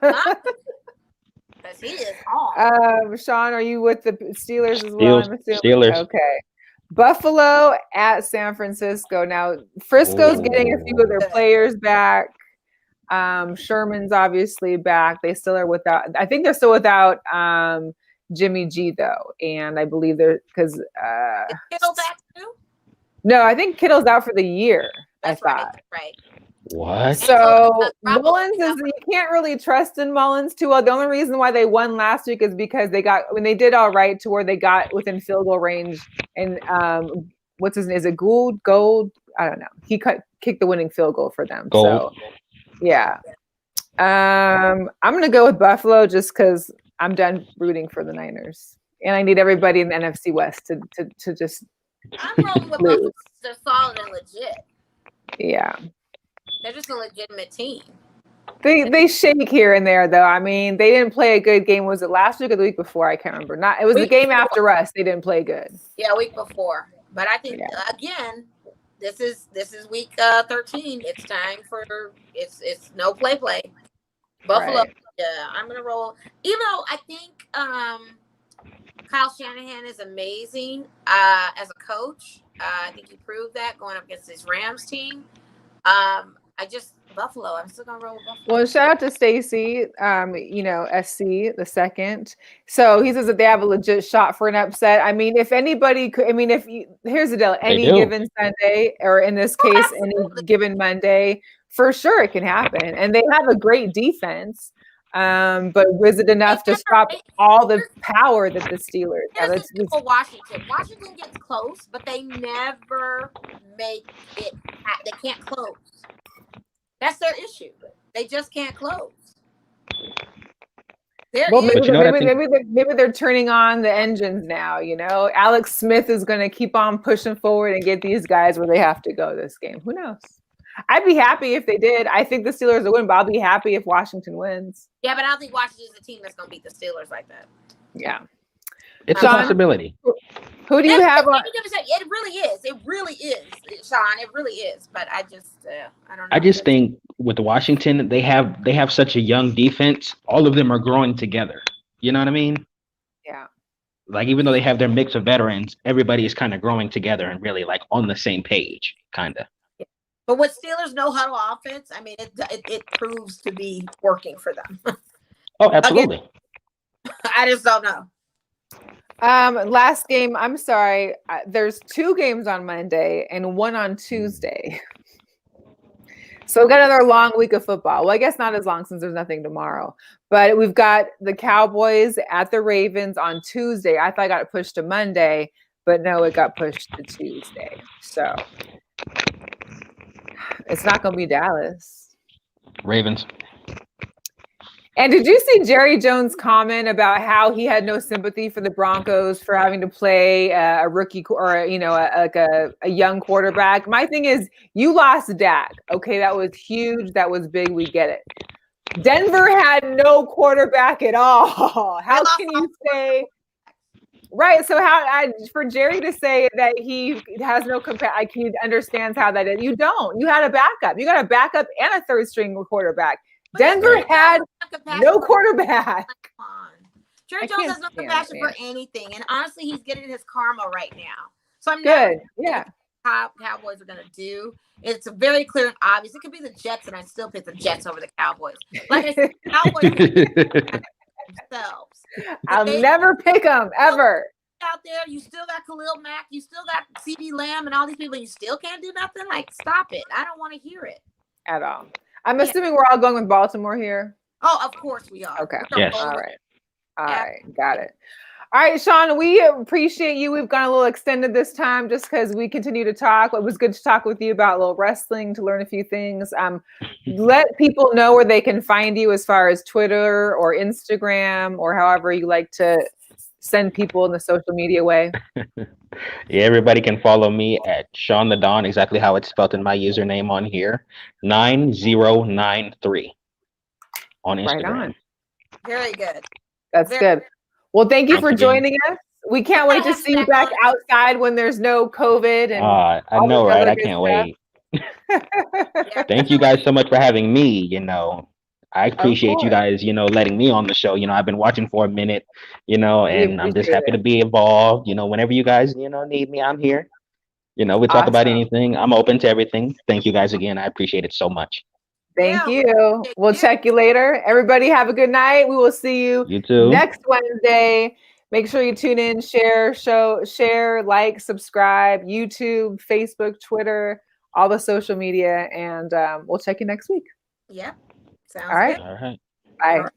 he is on. Shon, are you with the Steelers as well? I'm assuming? Steelers. Okay. Buffalo at San Francisco. Now, Frisco's getting a few of their players back. Sherman's obviously back. They still are without. I think they're still without Jimmy G though, and I believe they're because Is Kittle back too? no, I think Kittle's out for the year. That's I thought. right. What? So Mullins is you can't really trust in Mullins too well. The only reason why they won last week is because they got when they did all right to where they got within field goal range and what's his name? Is it Gold? I don't know. He kicked the winning field goal for them. Gold. So yeah. I'm gonna go with Buffalo just because I'm done rooting for the Niners. And I need everybody in the NFC West to just I'm rolling with Buffalo. They're solid and legit. yeah. They're just a legitimate team. They shake here and there though. I mean, they didn't play a good game. Was it last week or the week before? I can't remember. It was the game after us. They didn't play good. Yeah, week before. But I think again, this is week 13. It's time for it's no play. Buffalo. Right. Yeah, I'm gonna roll. Even though I think Kyle Shanahan is amazing as a coach. I think he proved that going up against his Rams team. Buffalo. I'm still gonna roll with Buffalo. Well, shout out to Stacy, SC the second. So he says that they have a legit shot for an upset. I mean, if anybody could, here's the deal: any given Sunday, or in this case, any given Monday, for sure it can happen. And they have a great defense. But was it enough to stop all the power that the Steelers have? Washington. Washington gets close, but they never make it. They can't close. That's their issue. They just can't close. Maybe they're turning on the engines now. Alex Smith is going to keep on pushing forward and get these guys where they have to go this game. Who knows? I'd be happy if they did. I think the Steelers will win, but I'll be happy if Washington wins. Yeah, but I don't think Washington's a team that's going to beat the Steelers like that. Yeah. It's a possibility. Who do you have on? It really is. It really is, Shon. It really is. But I just, I don't know. I just think with Washington, they have such a young defense. All of them are growing together. You know what I mean? Yeah. Like, even though they have their mix of veterans, everybody is kind of growing together and really like on the same page, kind of. But with Steelers no huddle offense, I mean, it proves to be working for them. Oh, absolutely. Again, I just don't know. Last game, I'm sorry. There's 2 games on Monday and 1 on Tuesday. So we've got another long week of football. Well, I guess not as long since there's nothing tomorrow. But we've got the Cowboys at the Ravens on Tuesday. I thought I got it pushed to Monday, but no, it got pushed to Tuesday. So it's not going to be Dallas. Ravens. And did you see Jerry Jones' comment about how he had no sympathy for the Broncos for having to play a rookie or a young quarterback? My thing is, you lost Dak. Okay, that was huge. That was big. We get it. Denver had no quarterback at all. How can you say? Right. So for Jerry to say that he has no like he understands how that is. You don't. You had a backup. You got a backup and a third string quarterback. Denver had no quarterback. Come on. Jerry Jones has no compassion for anything. And honestly, he's getting his karma right now. So I'm good. Yeah. Cowboys are going to do. It's very clear and obvious. It could be the Jets, and I still pick the Jets over the Cowboys. Like I said, Cowboys themselves. I'll never pick them, ever. Out there, you still got Khalil Mack, you still got CD Lamb and all these people, you still can't do nothing? Like, stop it. I don't want to hear it. At all. I'm assuming we're all going with Baltimore here. Oh, of course we are. Okay. Yes. All right. Got it. All right, Shon, we appreciate you. We've gone a little extended this time just because we continue to talk. It was good to talk with you about a little wrestling, to learn a few things. Let people know where they can find you as far as Twitter or Instagram or however you like to send people in the social media way. Yeah, everybody can follow me at Shon the Don, exactly how it's spelled in my username on here, 9093 on Instagram. Right on. Very good. That's good. Well, thank you for joining us. We can't wait to see you back outside when there's no COVID. And I know, right? I can't wait. Thank you guys so much for having me. I appreciate you guys, letting me on the show. I've been watching for a minute, and I'm just happy to be involved. Whenever you guys, need me, I'm here. We talk about anything. I'm open to everything. Thank you guys again. I appreciate it so much. Thank Yeah, you. thank We'll you. check you later. Everybody have a good night. We will see you You too. next Wednesday. Make sure you tune in, share, like, subscribe, YouTube, Facebook, Twitter, all the social media, and we'll check you next week. Yeah, All sounds right. good. All right. Bye. All right.